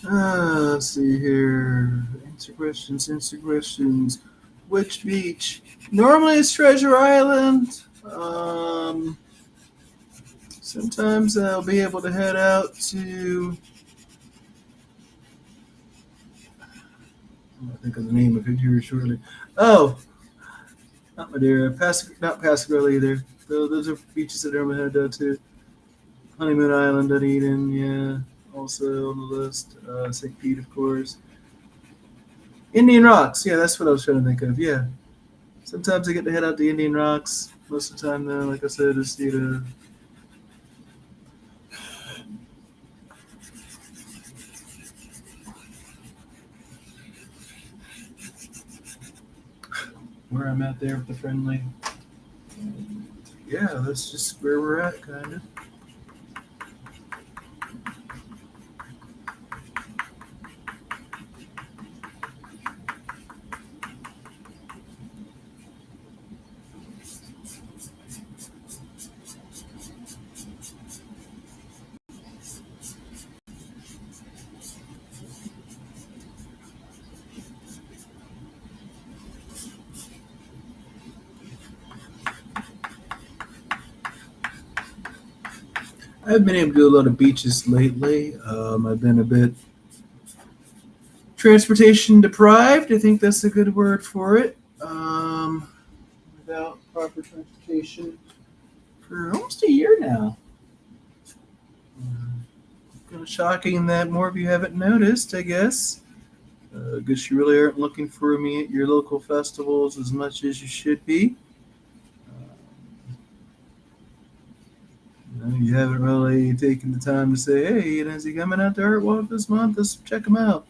Let's see here. Answer questions. Which beach? Normally it's Treasure Island. Sometimes I'll be able to head out to... I'll think of the name of it here shortly. Oh, not Madeira. Not Pascagoula either. Those are beaches that I'm going to head out to. Honeymoon Island, Dunedin, yeah. Also on the list. St. Pete, of course. Indian Rocks. Yeah, that's what I was trying to think of. Yeah. Sometimes I get to head out to Indian Rocks. Most of the time, though, like I said, just, where I'm at there with the friendly. Yeah, that's just where we're at, kind of. I've been able to do a lot of beaches lately. I've been a bit transportation deprived. I think that's a good word for it. Without proper transportation for almost a year now. Kind of shocking that more of you haven't noticed, I guess. I guess you really aren't looking for me at your local festivals as much as you should be. You haven't really taken the time to say, hey, is he coming out to Art Walk this month? Let's check him out.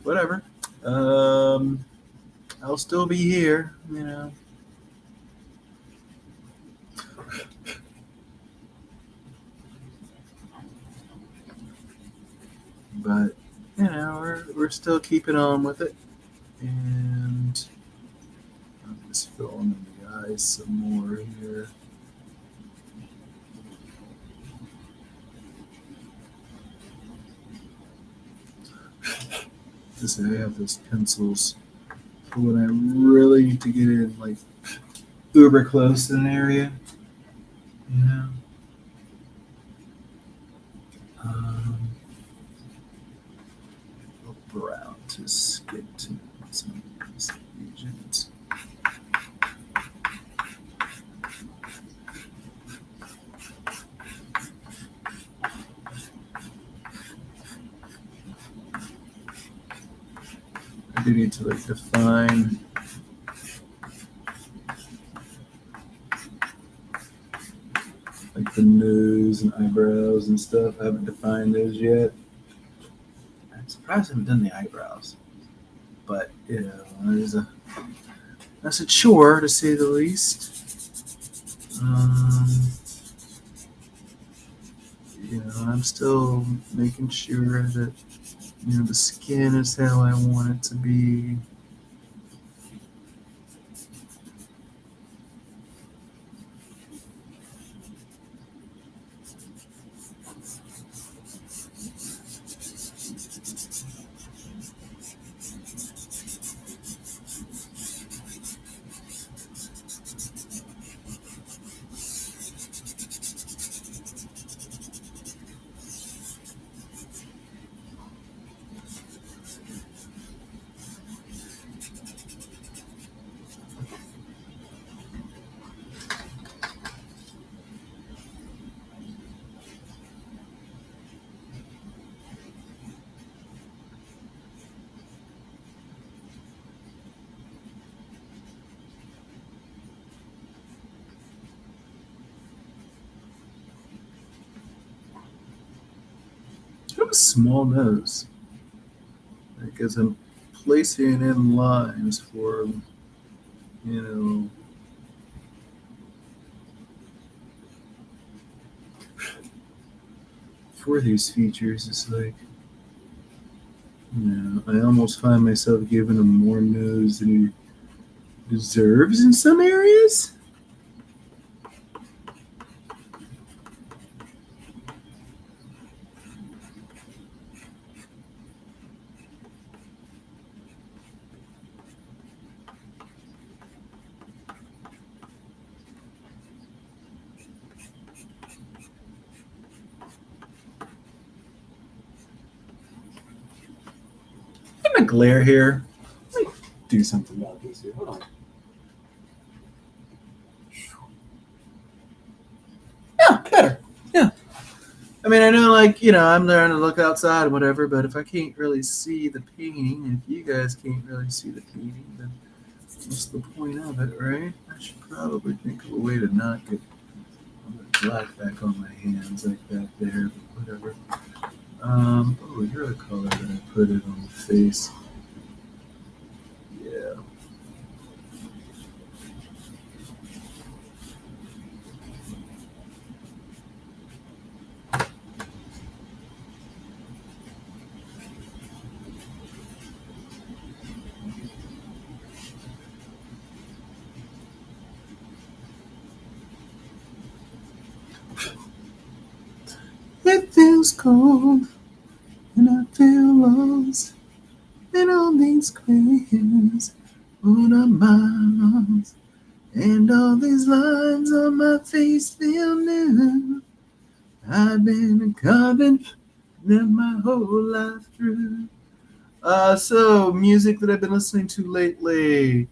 Whatever. I'll still be here, But, we're still keeping on with it. And I'm just filling in the eyes some more here. to say I have those pencils for when I really need to get in, like uber close to an area, you know. Um, Brown to skip to some of these regions. I do need to like define like the nose and eyebrows and stuff. I haven't defined those yet. I'm surprised I haven't done the eyebrows, but you know, that's a chore to say the least. You know, I'm still making sure that you know the skin is how I want it to be. I have a small nose. Like as I'm placing in lines for, you know, for these features, it's like, you know, I almost find myself giving him more nose than he deserves in some areas. I'm gonna glare here. Let me do something about this here. Hold on. Yeah, better. Yeah. I mean, I know, like, you know, I'm there to look outside and whatever, but if I can't really see the painting, if you guys can't really see the painting, then what's the point of it, right? I should probably think of a way to not get all the black back on my hands like that there, but whatever. Oh, you're the color that I put it on the face. Yeah. It feels cold, and I feel lost, and all these questions on our minds, and all these lines on my face feel new. I've been a convent my whole life through. So music that I've been listening to lately.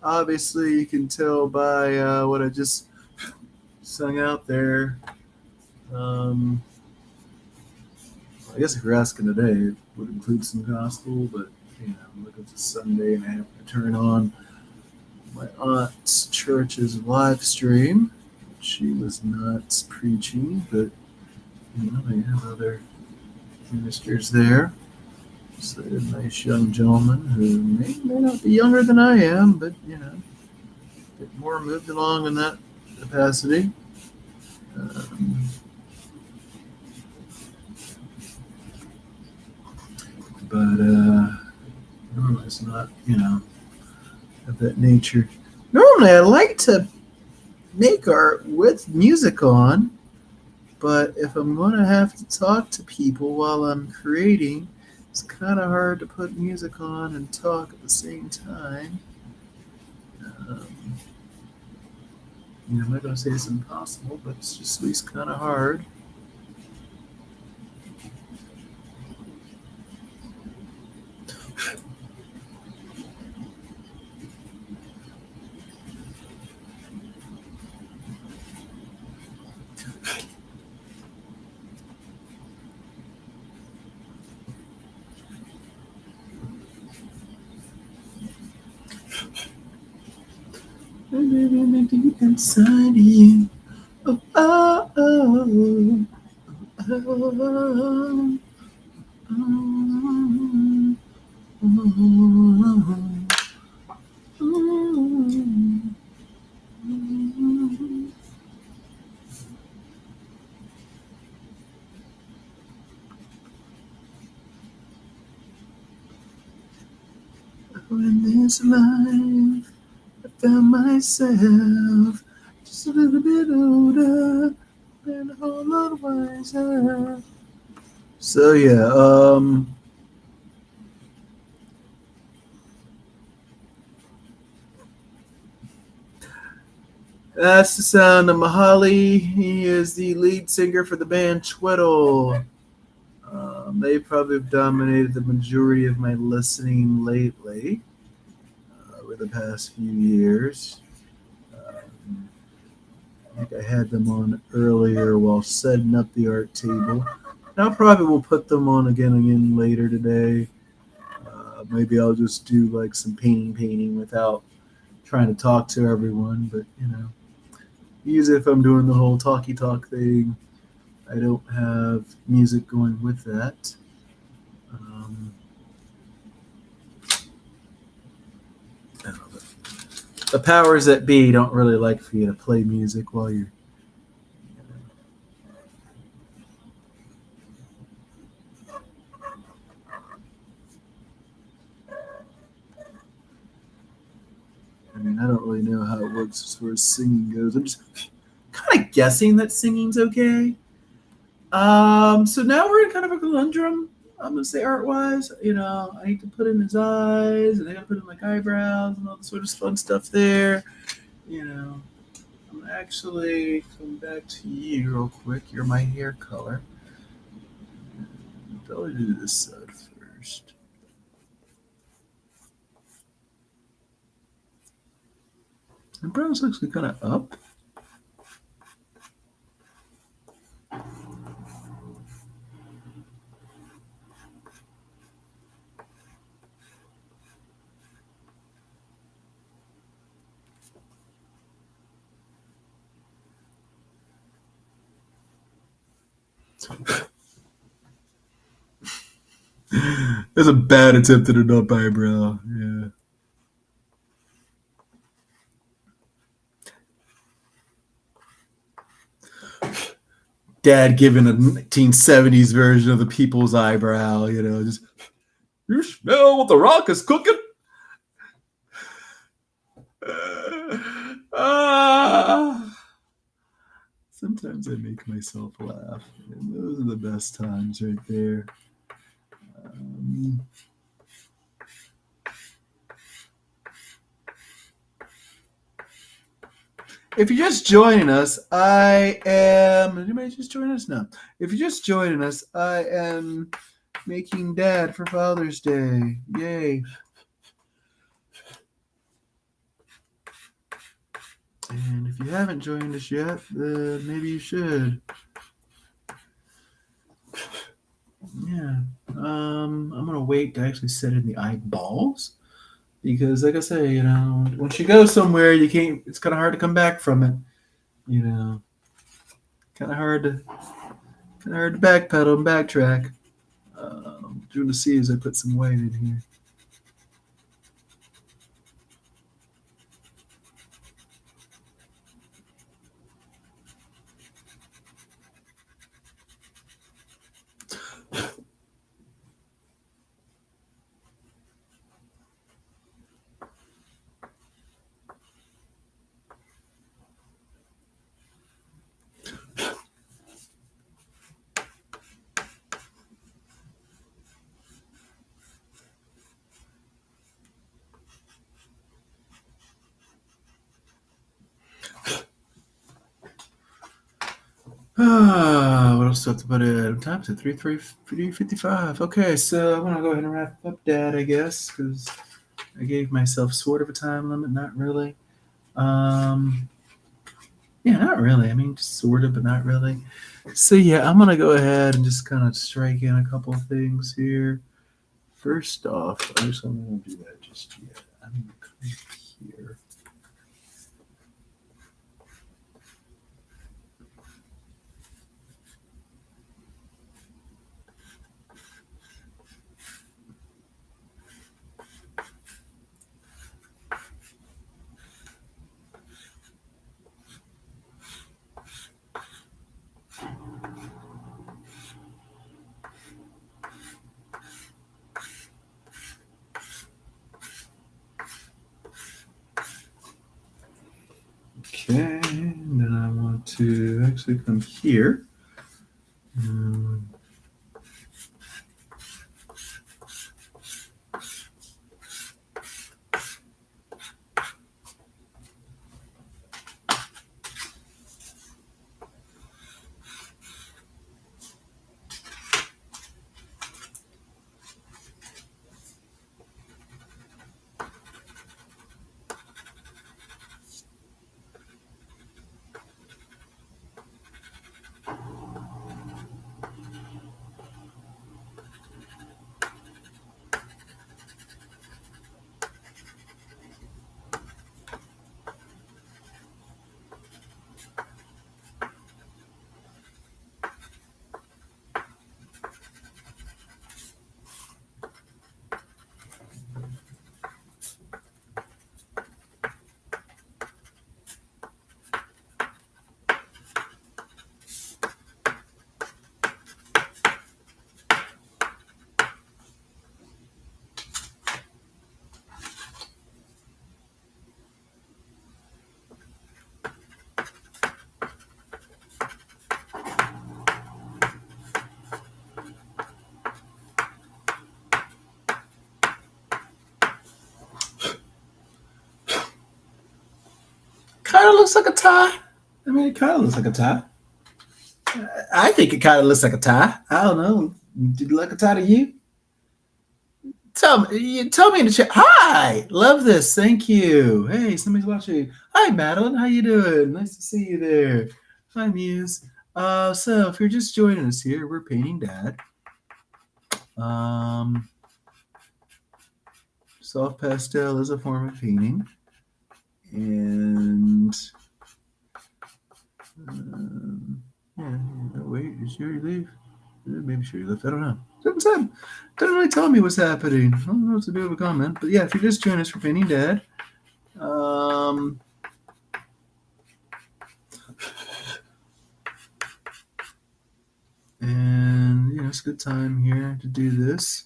Obviously, you can tell by what I just sung out there. Um, I guess if you're asking today, it would include some gospel, but you know, look, it's a Sunday and I have to turn on my aunt's church's live stream. She was not preaching, but you know, they have other ministers there. So a nice young gentleman who may not be younger than I am, but you know, a bit more moved along in that capacity. But normally it's not, you know, of that nature. Normally I like to make art with music on, but if I'm going to have to talk to people while I'm creating, It's kind of hard to put music on and talk at the same time. Um, I'm not going to say it's impossible, but it's just at least kind of hard. Living deep inside you. Oh, oh, oh, oh, oh, oh, oh. In this life, I found myself just a little bit older and a whole lot wiser. So yeah, that's the sound of Mahali. He is the lead singer for the band Twiddle. They probably have dominated the majority of my listening lately over the past few years. I think I had them on earlier while setting up the art table. And I probably will put them on again later today. Maybe I'll just do like some painting without trying to talk to everyone. But usually if I'm doing the whole talky talk thing, I don't have music going with that. Um, I don't know, the powers that be don't really like for you to play music while you're. I mean, I don't really know how it works as far as singing goes. I'm just kind of guessing that singing's okay. So now we're in kind of a conundrum. I'm gonna say art wise, I need to put in his eyes and I gotta put in like eyebrows and all the sort of fun stuff there. I'm actually come back to you real quick. You're my hair color. I'll do this side first. The brows looks kind of up. That's a bad attempt at an up eyebrow. Yeah. Dad giving a 1970s version of the people's eyebrow, just you smell what the rock is cooking? Ah. Sometimes I make myself laugh. And those are the best times right there. Um, if you're just joining us, I am. Anybody just join us? No. If you're just joining us, I am making Dad for Father's Day. Yay. And if you haven't joined us yet, maybe you should. Yeah. I'm gonna wait to actually set in the eyeballs because, like I say, once you go somewhere, you can't. It's kind of hard to come back from it. You know, kind of hard to backpedal and backtrack. Doing to see as I put some white in here. What else do I have to put in? Time to 3:55. Okay, so I'm gonna go ahead and wrap up, Dad. I guess because I gave myself sort of a time limit. Not really. Um, yeah, not really. I mean, just sort of, but not really. So yeah, I'm gonna go ahead and just kind of strike in a couple of things here. First off, I'm just gonna do that just yet. I'm gonna come here. Okay, and then I want to actually come here. Kind of looks like a tie. I mean, it kind of looks like a tie. I think it kind of looks like a tie. I don't know. Did it look a tie to you? Tell me in the chat. Hi, love this. Thank you. Hey, somebody's watching. Hi, Madeline. How you doing? Nice to see you there. Hi, Muse. So if you're just joining us here, we're painting Dad. Soft pastel is a form of painting, and yeah. Wait, did she already leave? Maybe she already left. I don't know. Doesn't really tell me what's happening. I don't know if it's a bit of a comment, but yeah, if you're just joining us for painting Dad, and it's a good time here to do this.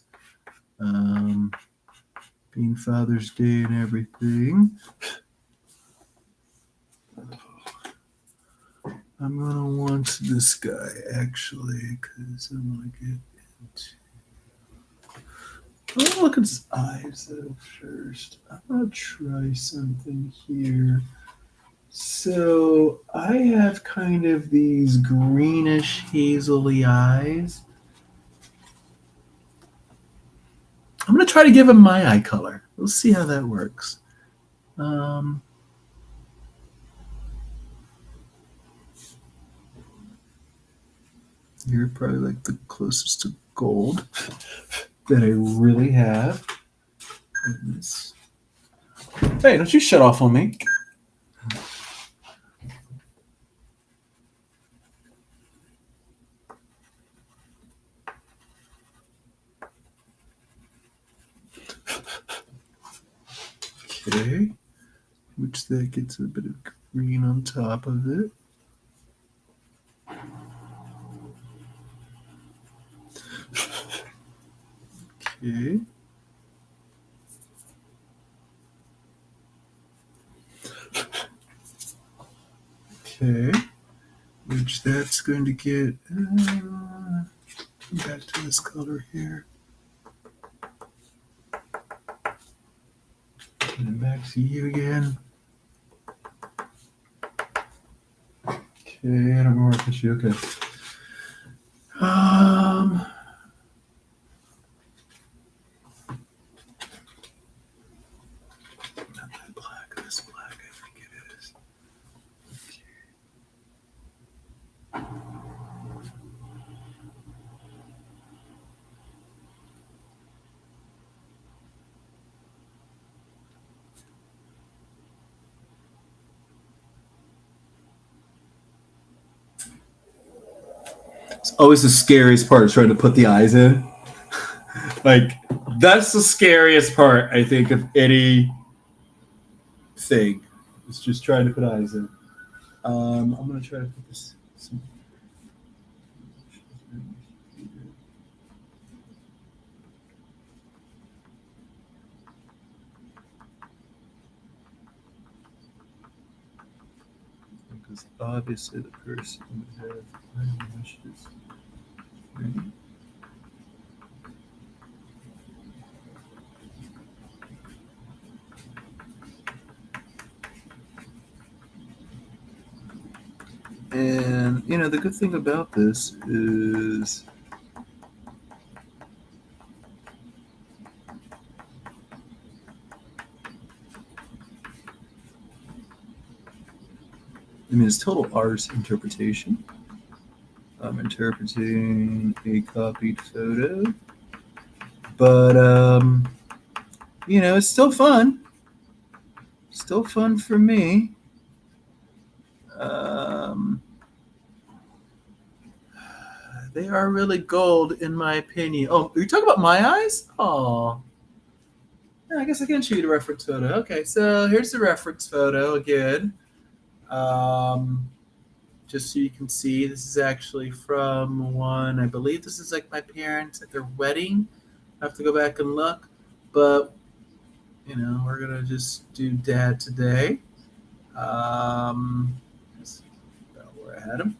Being Father's Day and everything. I'm gonna want this guy actually, because I'm gonna get into. I'll look at his eyes though first. I'm gonna try something here. So I have kind of these greenish hazily eyes. I'm gonna try to give him my eye color. We'll see how that works. You're probably like the closest to gold that I really have. Hey, don't you shut off on me. Okay, which that gets a bit of green on top of it. Okay. Okay, which that's going to get back to this color here. And back to you again. Okay. Okay, I don't know where I put you. Okay. Not that black. This black, I think it is. It's always the scariest part, is trying to put the eyes in. Like, that's the scariest part, I think, of any thing. It's just trying to put eyes in. I'm going to try to put this. Because obviously the person would have eyelashes. Right? And, you know, the good thing about this is I mean, it's total art interpretation. I'm interpreting a copied photo. But, you know, it's still fun. Still fun for me. They are really gold, in my opinion. Oh, are you talking about my eyes? Oh. Yeah, I guess I can show you the reference photo. Okay, so here's the reference photo again. Just so you can see, this is actually from one, I believe this is like my parents at their wedding. I have to go back and look. But, you know, we're going to just do dad today. That's about where I had him.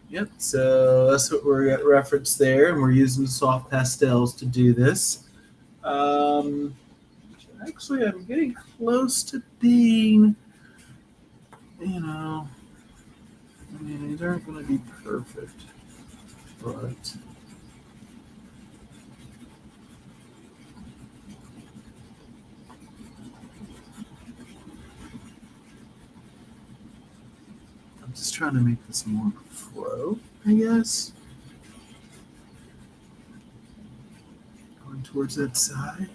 Yep, so that's what we're at reference there, and we're using soft pastels to do this. Actually, I'm getting close to being, you know, I mean, these aren't going to be perfect, but I'm just trying to make this more flow, I guess. Going towards that side.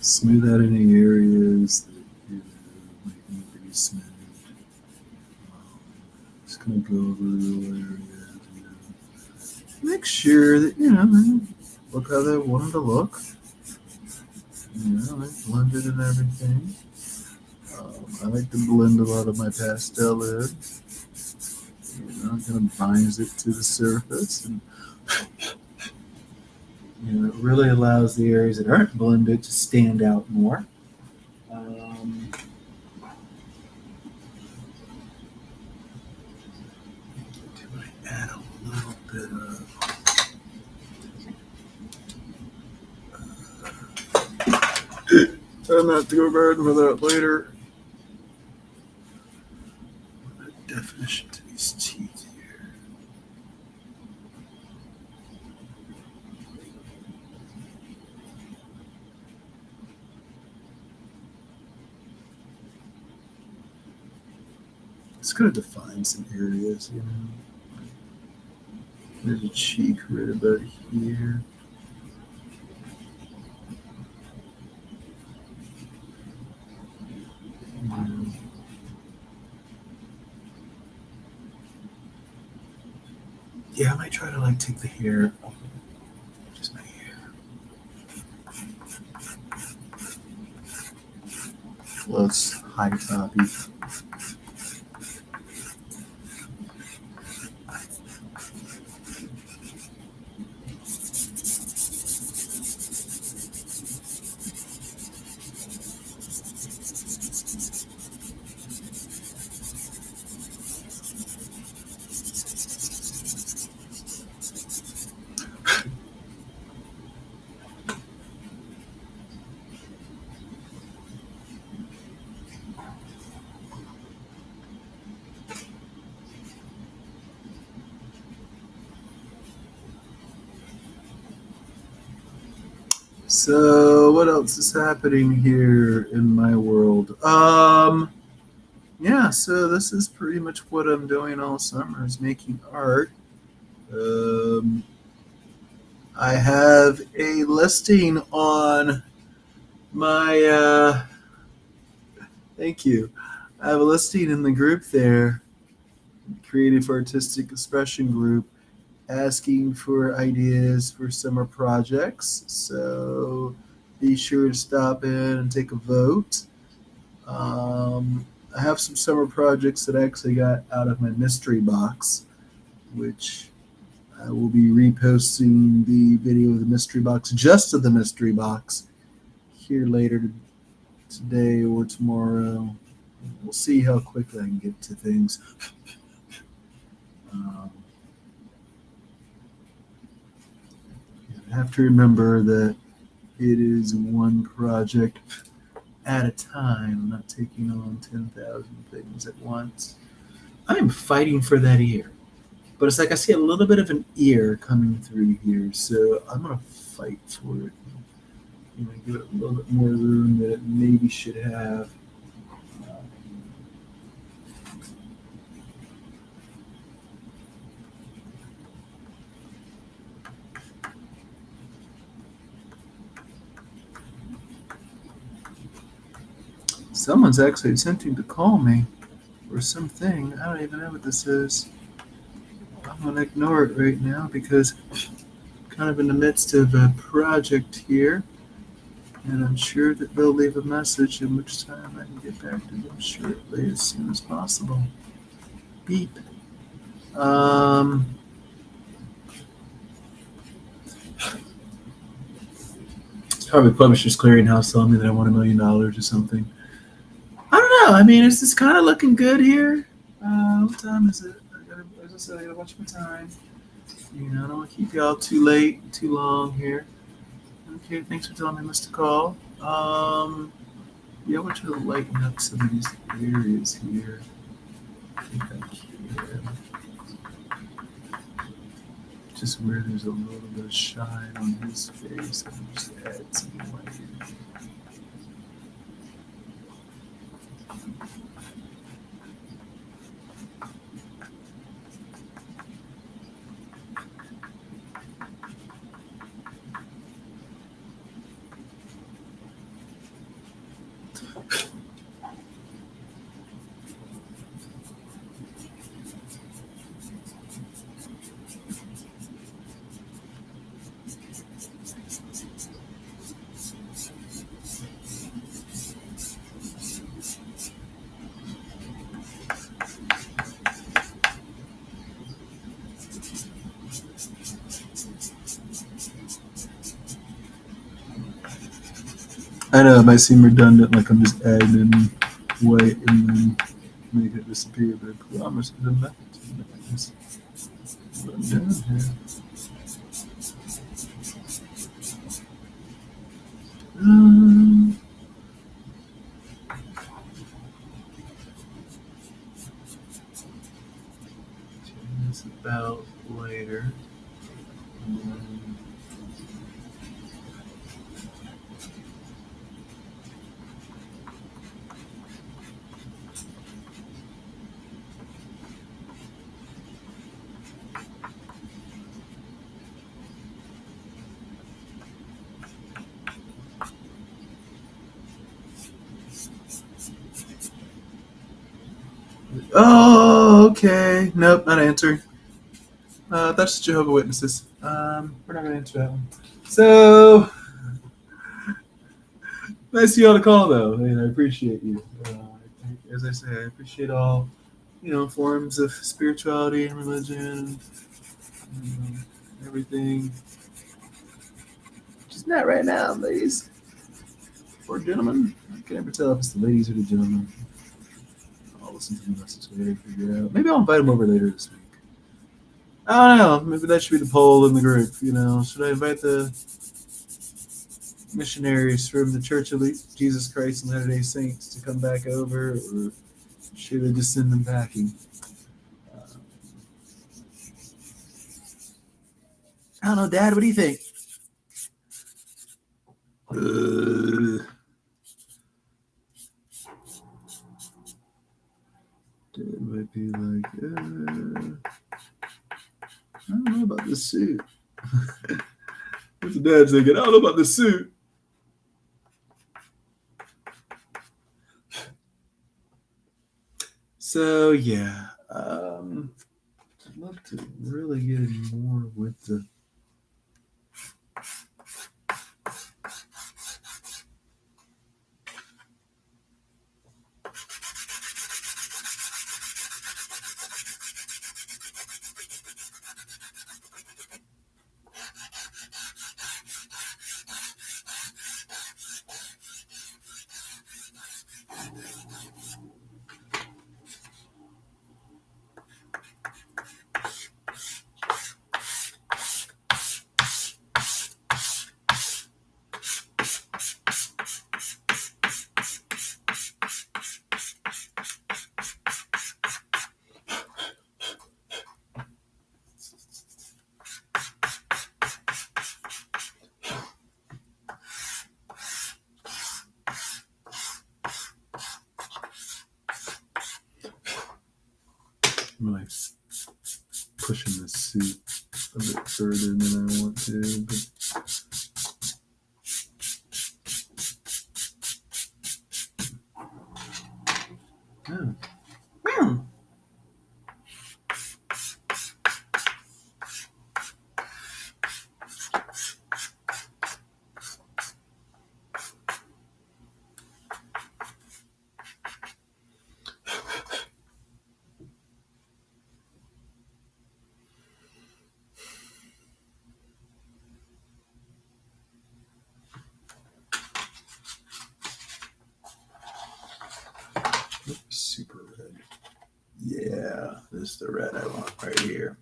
Smooth out any areas that might need to be smoothed. Just gonna go over the areas. Make sure that, you know, look how they wanted to look. You know, I blended and everything. I like to blend a lot of my pastel in. You know, it kind of binds it to the surface, and you know, it really allows the areas that aren't blended to stand out more. Add a little bit of I'm not to go burden for that later. Definition to these teeth here. It's going to define some areas, you know. There's a cheek right about here. Yeah, I might try to like take the hair, just my hair. Let's Hi, Bobby. So what else is happening here in my world? Yeah, so this is pretty much what I'm doing all summer is making art. Um, I have a listing on my thank you. I have a listing in the group there, Creative Artistic Expression group, asking for ideas for summer projects. So be sure to stop in and take a vote. I have some summer projects that I actually got out of my mystery box, which I will be reposting the video of the mystery box, just of the mystery box, here later today or tomorrow. We'll see how quickly I can get to things. Um, I have to remember that it is one project at a time. I'm not taking on 10,000 things at once. I'm fighting for that ear. But it's like I see a little bit of an ear coming through here, so I'm going to fight for it. I'm going to give it a little bit more room that it maybe should have. Someone's actually attempting to call me or something. I don't even know what this is. I'm going to ignore it right now because I'm kind of in the midst of a project here. And I'm sure that they'll leave a message in which time I can get back to them shortly as soon as possible. Beep. It's probably Publishers Clearinghouse telling me that I want $1 million or something. I don't know. I mean, it's just kind of looking good here. What time is it? As I said, I got a bunch of time. You know, I don't want to keep y'all too late, too long here. Okay, thanks for telling me, Mr. Call. Yeah, I want you to lighten up some of these areas here. I think I can. Just where there's a little bit of shine on his face, I can just add some light here. I know it might seem redundant, like I'm just adding in white and then make it disappear, but I promise it doesn't matter. That's what I'm doing here. It's about later. Oh, okay. Nope, not answering. That's Jehovah's Witnesses. We're not going to answer that one. So, nice of you all to call, though. And I appreciate you. as I say, I appreciate all, forms of spirituality and religion, everything. Just not right now, ladies or gentlemen. I can never tell if it's the ladies or the gentlemen. I'll listen to the message later, figure it out. Maybe I'll invite them over later this week. I don't know. Maybe that should be the poll in the group. Should I invite the missionaries from the Church of Jesus Christ and Latter-day Saints to come back over, or should I just send them packing? I don't know, Dad. What do you think? Dad might be like, I don't know about this suit. What's the dad thinking? I don't know about this suit. So yeah, I'd love to really get in more with the. I'm like pushing this suit a bit further than I want to, but super red. Yeah, this is the red I want right here.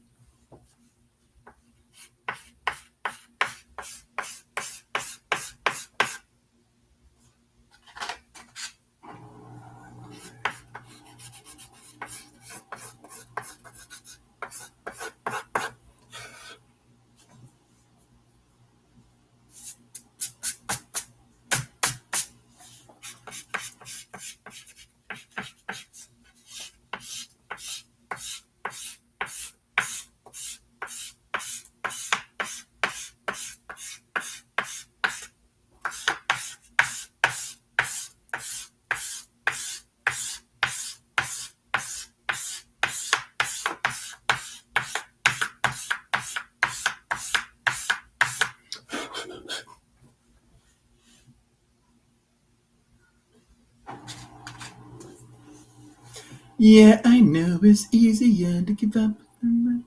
Yeah, I know it's easier to give up than that.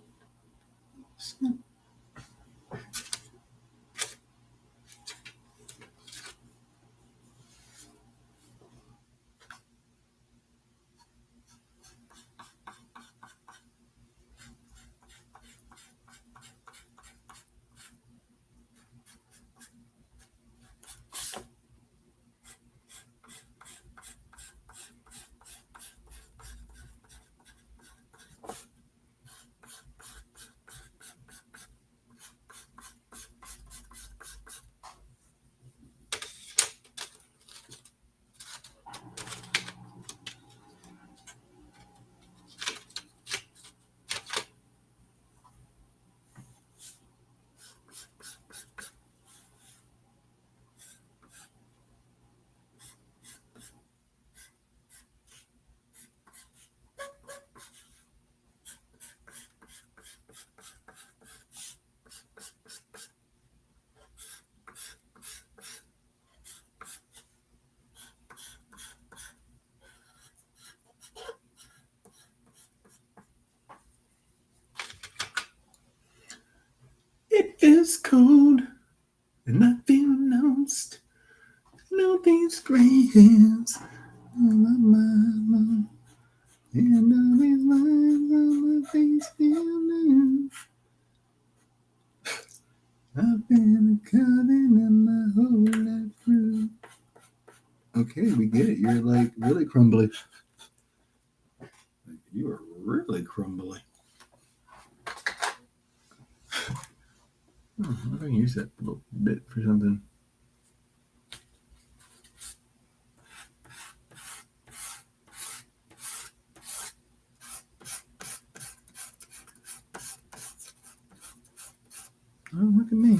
cold and I feel lost. No, these gray hairs on my mind. And all these lines on my face feel new. I've been a coven my whole life through. Okay, we get it. You're like really crumbly. You are really crumbly. I'm going to use that little bit for something. Oh, look at me.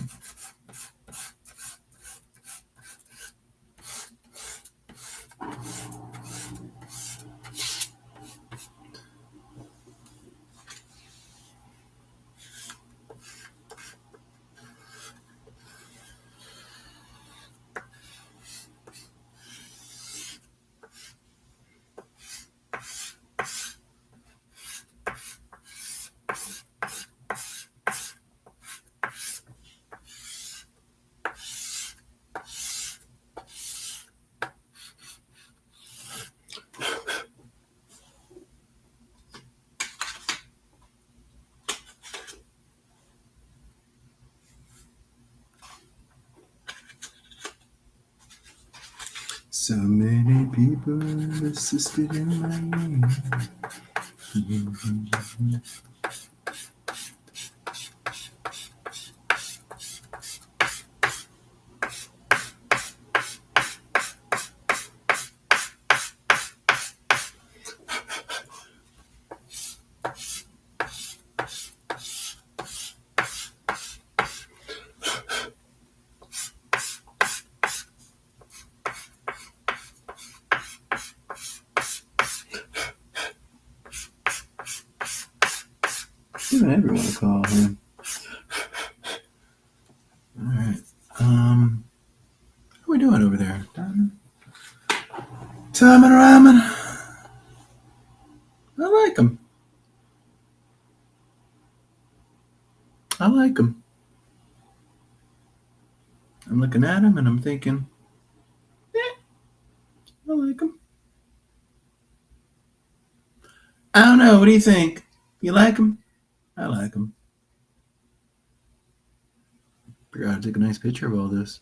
So many people assisted in my name. Whatever you want to call him. All right. How are we doing over there? Tom and Ramen. I like them. I like them. I'm looking at them and I'm thinking, I like them. I don't know. What do you think? You like them? I like them. Forgot to take a nice picture of all this.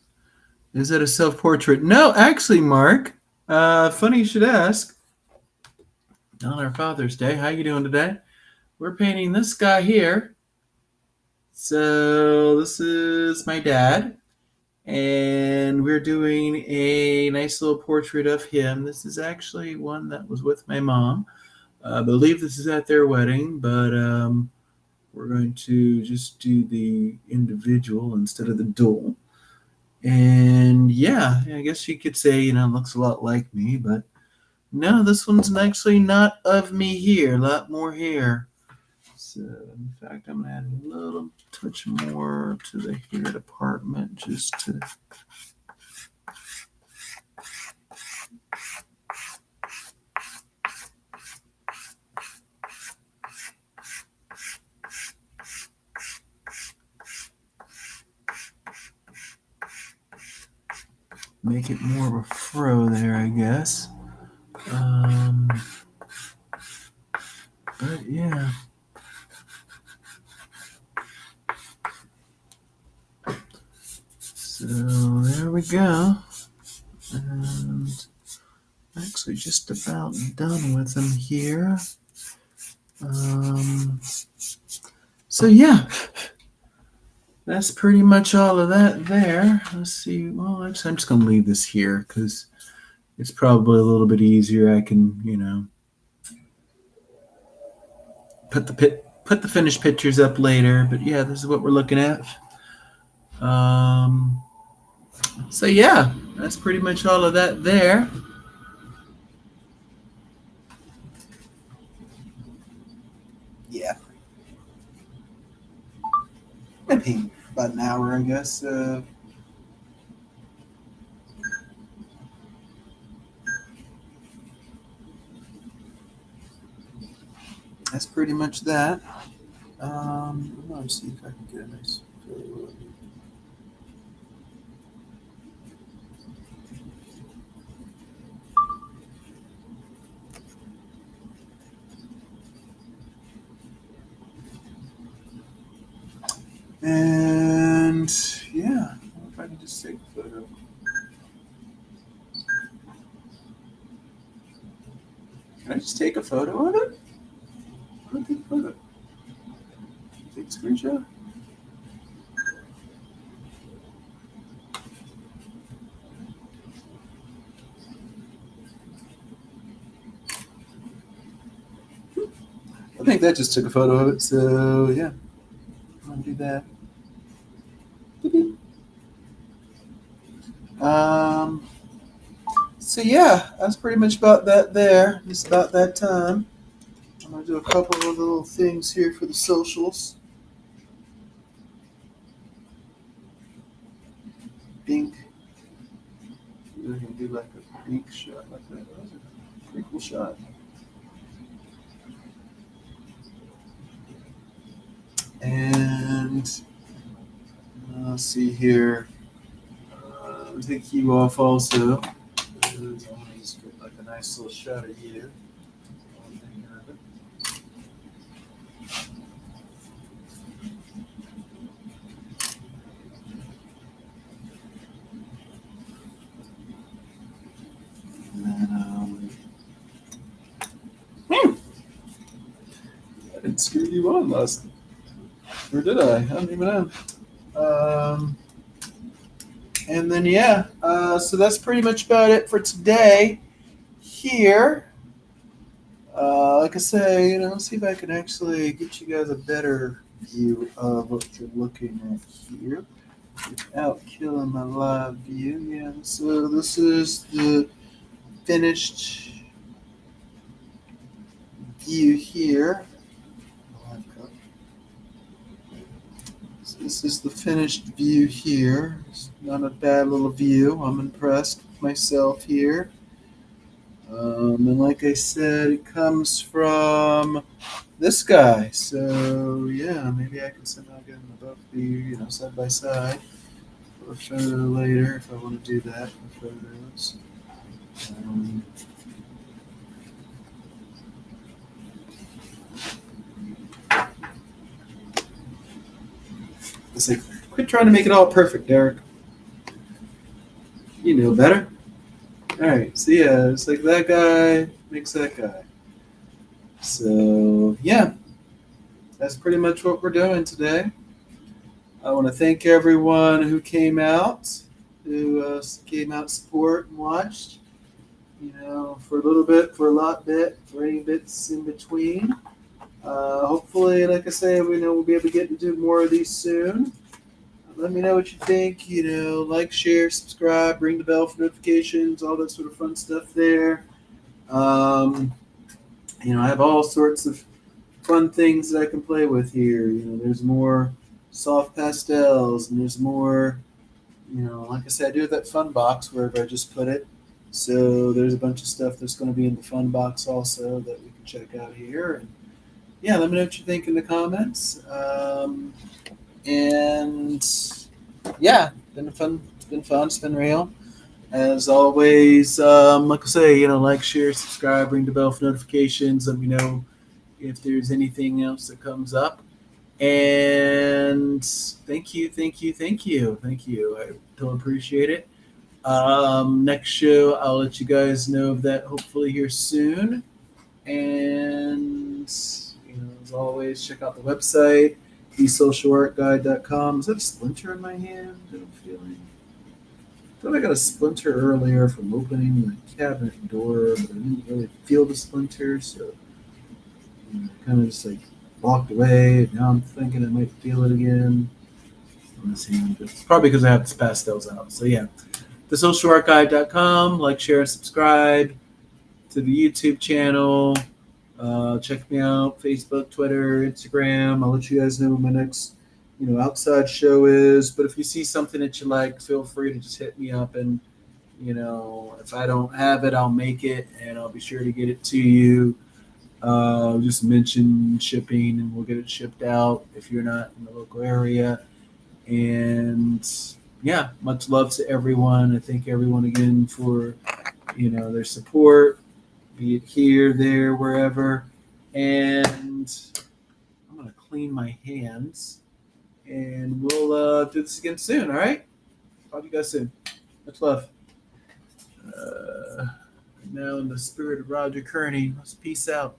Is that a self-portrait? No, actually, Mark. Funny you should ask. On our Father's Day, how you doing today? We're painting this guy here. So this is my dad, and we're doing a nice little portrait of him. This is actually one that was with my mom. I believe this is at their wedding, but we're going to just do the individual instead of the dual. And yeah, I guess you could say, looks a lot like me, but no, this one's actually not of me here. A lot more here. So, in fact, I'm going to add a little touch more to the hair department just to make it more of a fro there, I guess. But yeah. So there we go. And actually just about done with them here. So yeah. That's pretty much all of that there. Let's see. Well, actually, I'm just going to leave this here because it's probably a little bit easier. I can, put the finished pictures up later. But yeah, this is what we're looking at. So yeah, that's pretty much all of that there. Yeah. Maybe about an hour, I guess. That's pretty much that. Let's see if I can get a nice photo. And yeah, if I can just take a photo. Can I just take a photo of it? I don't take a photo. Take a screenshot. I think that just took a photo of it. So yeah, I'm gonna do that. Um. So yeah, that's pretty much about that there. It's about that time. I'm gonna do a couple of little things here for the socials. Pink. We're gonna do like a pink shot like that. That was a pretty cool shot. And let's see here. Take you off also. I want to just get like a nice little shot of you. And then, I didn't screw you on last, or did I? I don't even know. Um, and then yeah, so that's pretty much about it for today. Here, like I say, see if I can actually get you guys a better view of what you're looking at here without killing my live view. Yeah, so this is the finished view here. So this is the finished view here. It's not a bad little view. I'm impressed with myself here. And like I said, it comes from this guy. So yeah, maybe I can somehow get them both be side by side for a photo later if I want to do that for photos. Um, It's like, quit trying to make it all perfect, Derrick. You know better. All right, so yeah, it's like that guy makes that guy. So yeah, that's pretty much what we're doing today. I want to thank everyone who came out, came out, support and watched. For a little bit, for a lot bit, for any bits in between. Hopefully, like I say, we'll be able to get to do more of these soon. Let me know what you think. Like, share, subscribe, ring the bell for notifications, all that sort of fun stuff there. Um, I have all sorts of fun things that I can play with here. There's more soft pastels, and there's more. Like I said, I do have that fun box wherever I just put it. So there's a bunch of stuff that's going to be in the fun box also that we can check out here. And yeah, let me know what you think in the comments. And yeah, been fun. It's been fun. It's been real. As always, like I say, like, share, subscribe, ring the bell for notifications. Let me know if there's anything else that comes up. And thank you, thank you, thank you, thank you. I don't appreciate it. Next show, I'll let you guys know of that hopefully here soon. And as always, check out the website, thesocialartguide.com. Is that a splinter in my hand that I'm feeling? I thought I got a splinter earlier from opening the cabinet door, but I didn't really feel the splinter, so I kind of just like walked away. Now I'm thinking I might feel it again on this hand. It's probably because I have the pastels out. So yeah, thesocialarchive.com. Like, share, and subscribe to the YouTube channel. Check me out, Facebook, Twitter, Instagram. I'll let you guys know when my next, outside show is. But if you see something that you like, feel free to just hit me up. And, if I don't have it, I'll make it, and I'll be sure to get it to you. Just mention shipping, and we'll get it shipped out if you're not in the local area. And yeah, much love to everyone. I thank everyone again for their support, be it here, there, wherever. And I'm gonna clean my hands And we'll do this again soon, all right? Talk to you guys soon. Much love. Now, in the spirit of Roger Kearney, let's peace out.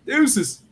Deuces.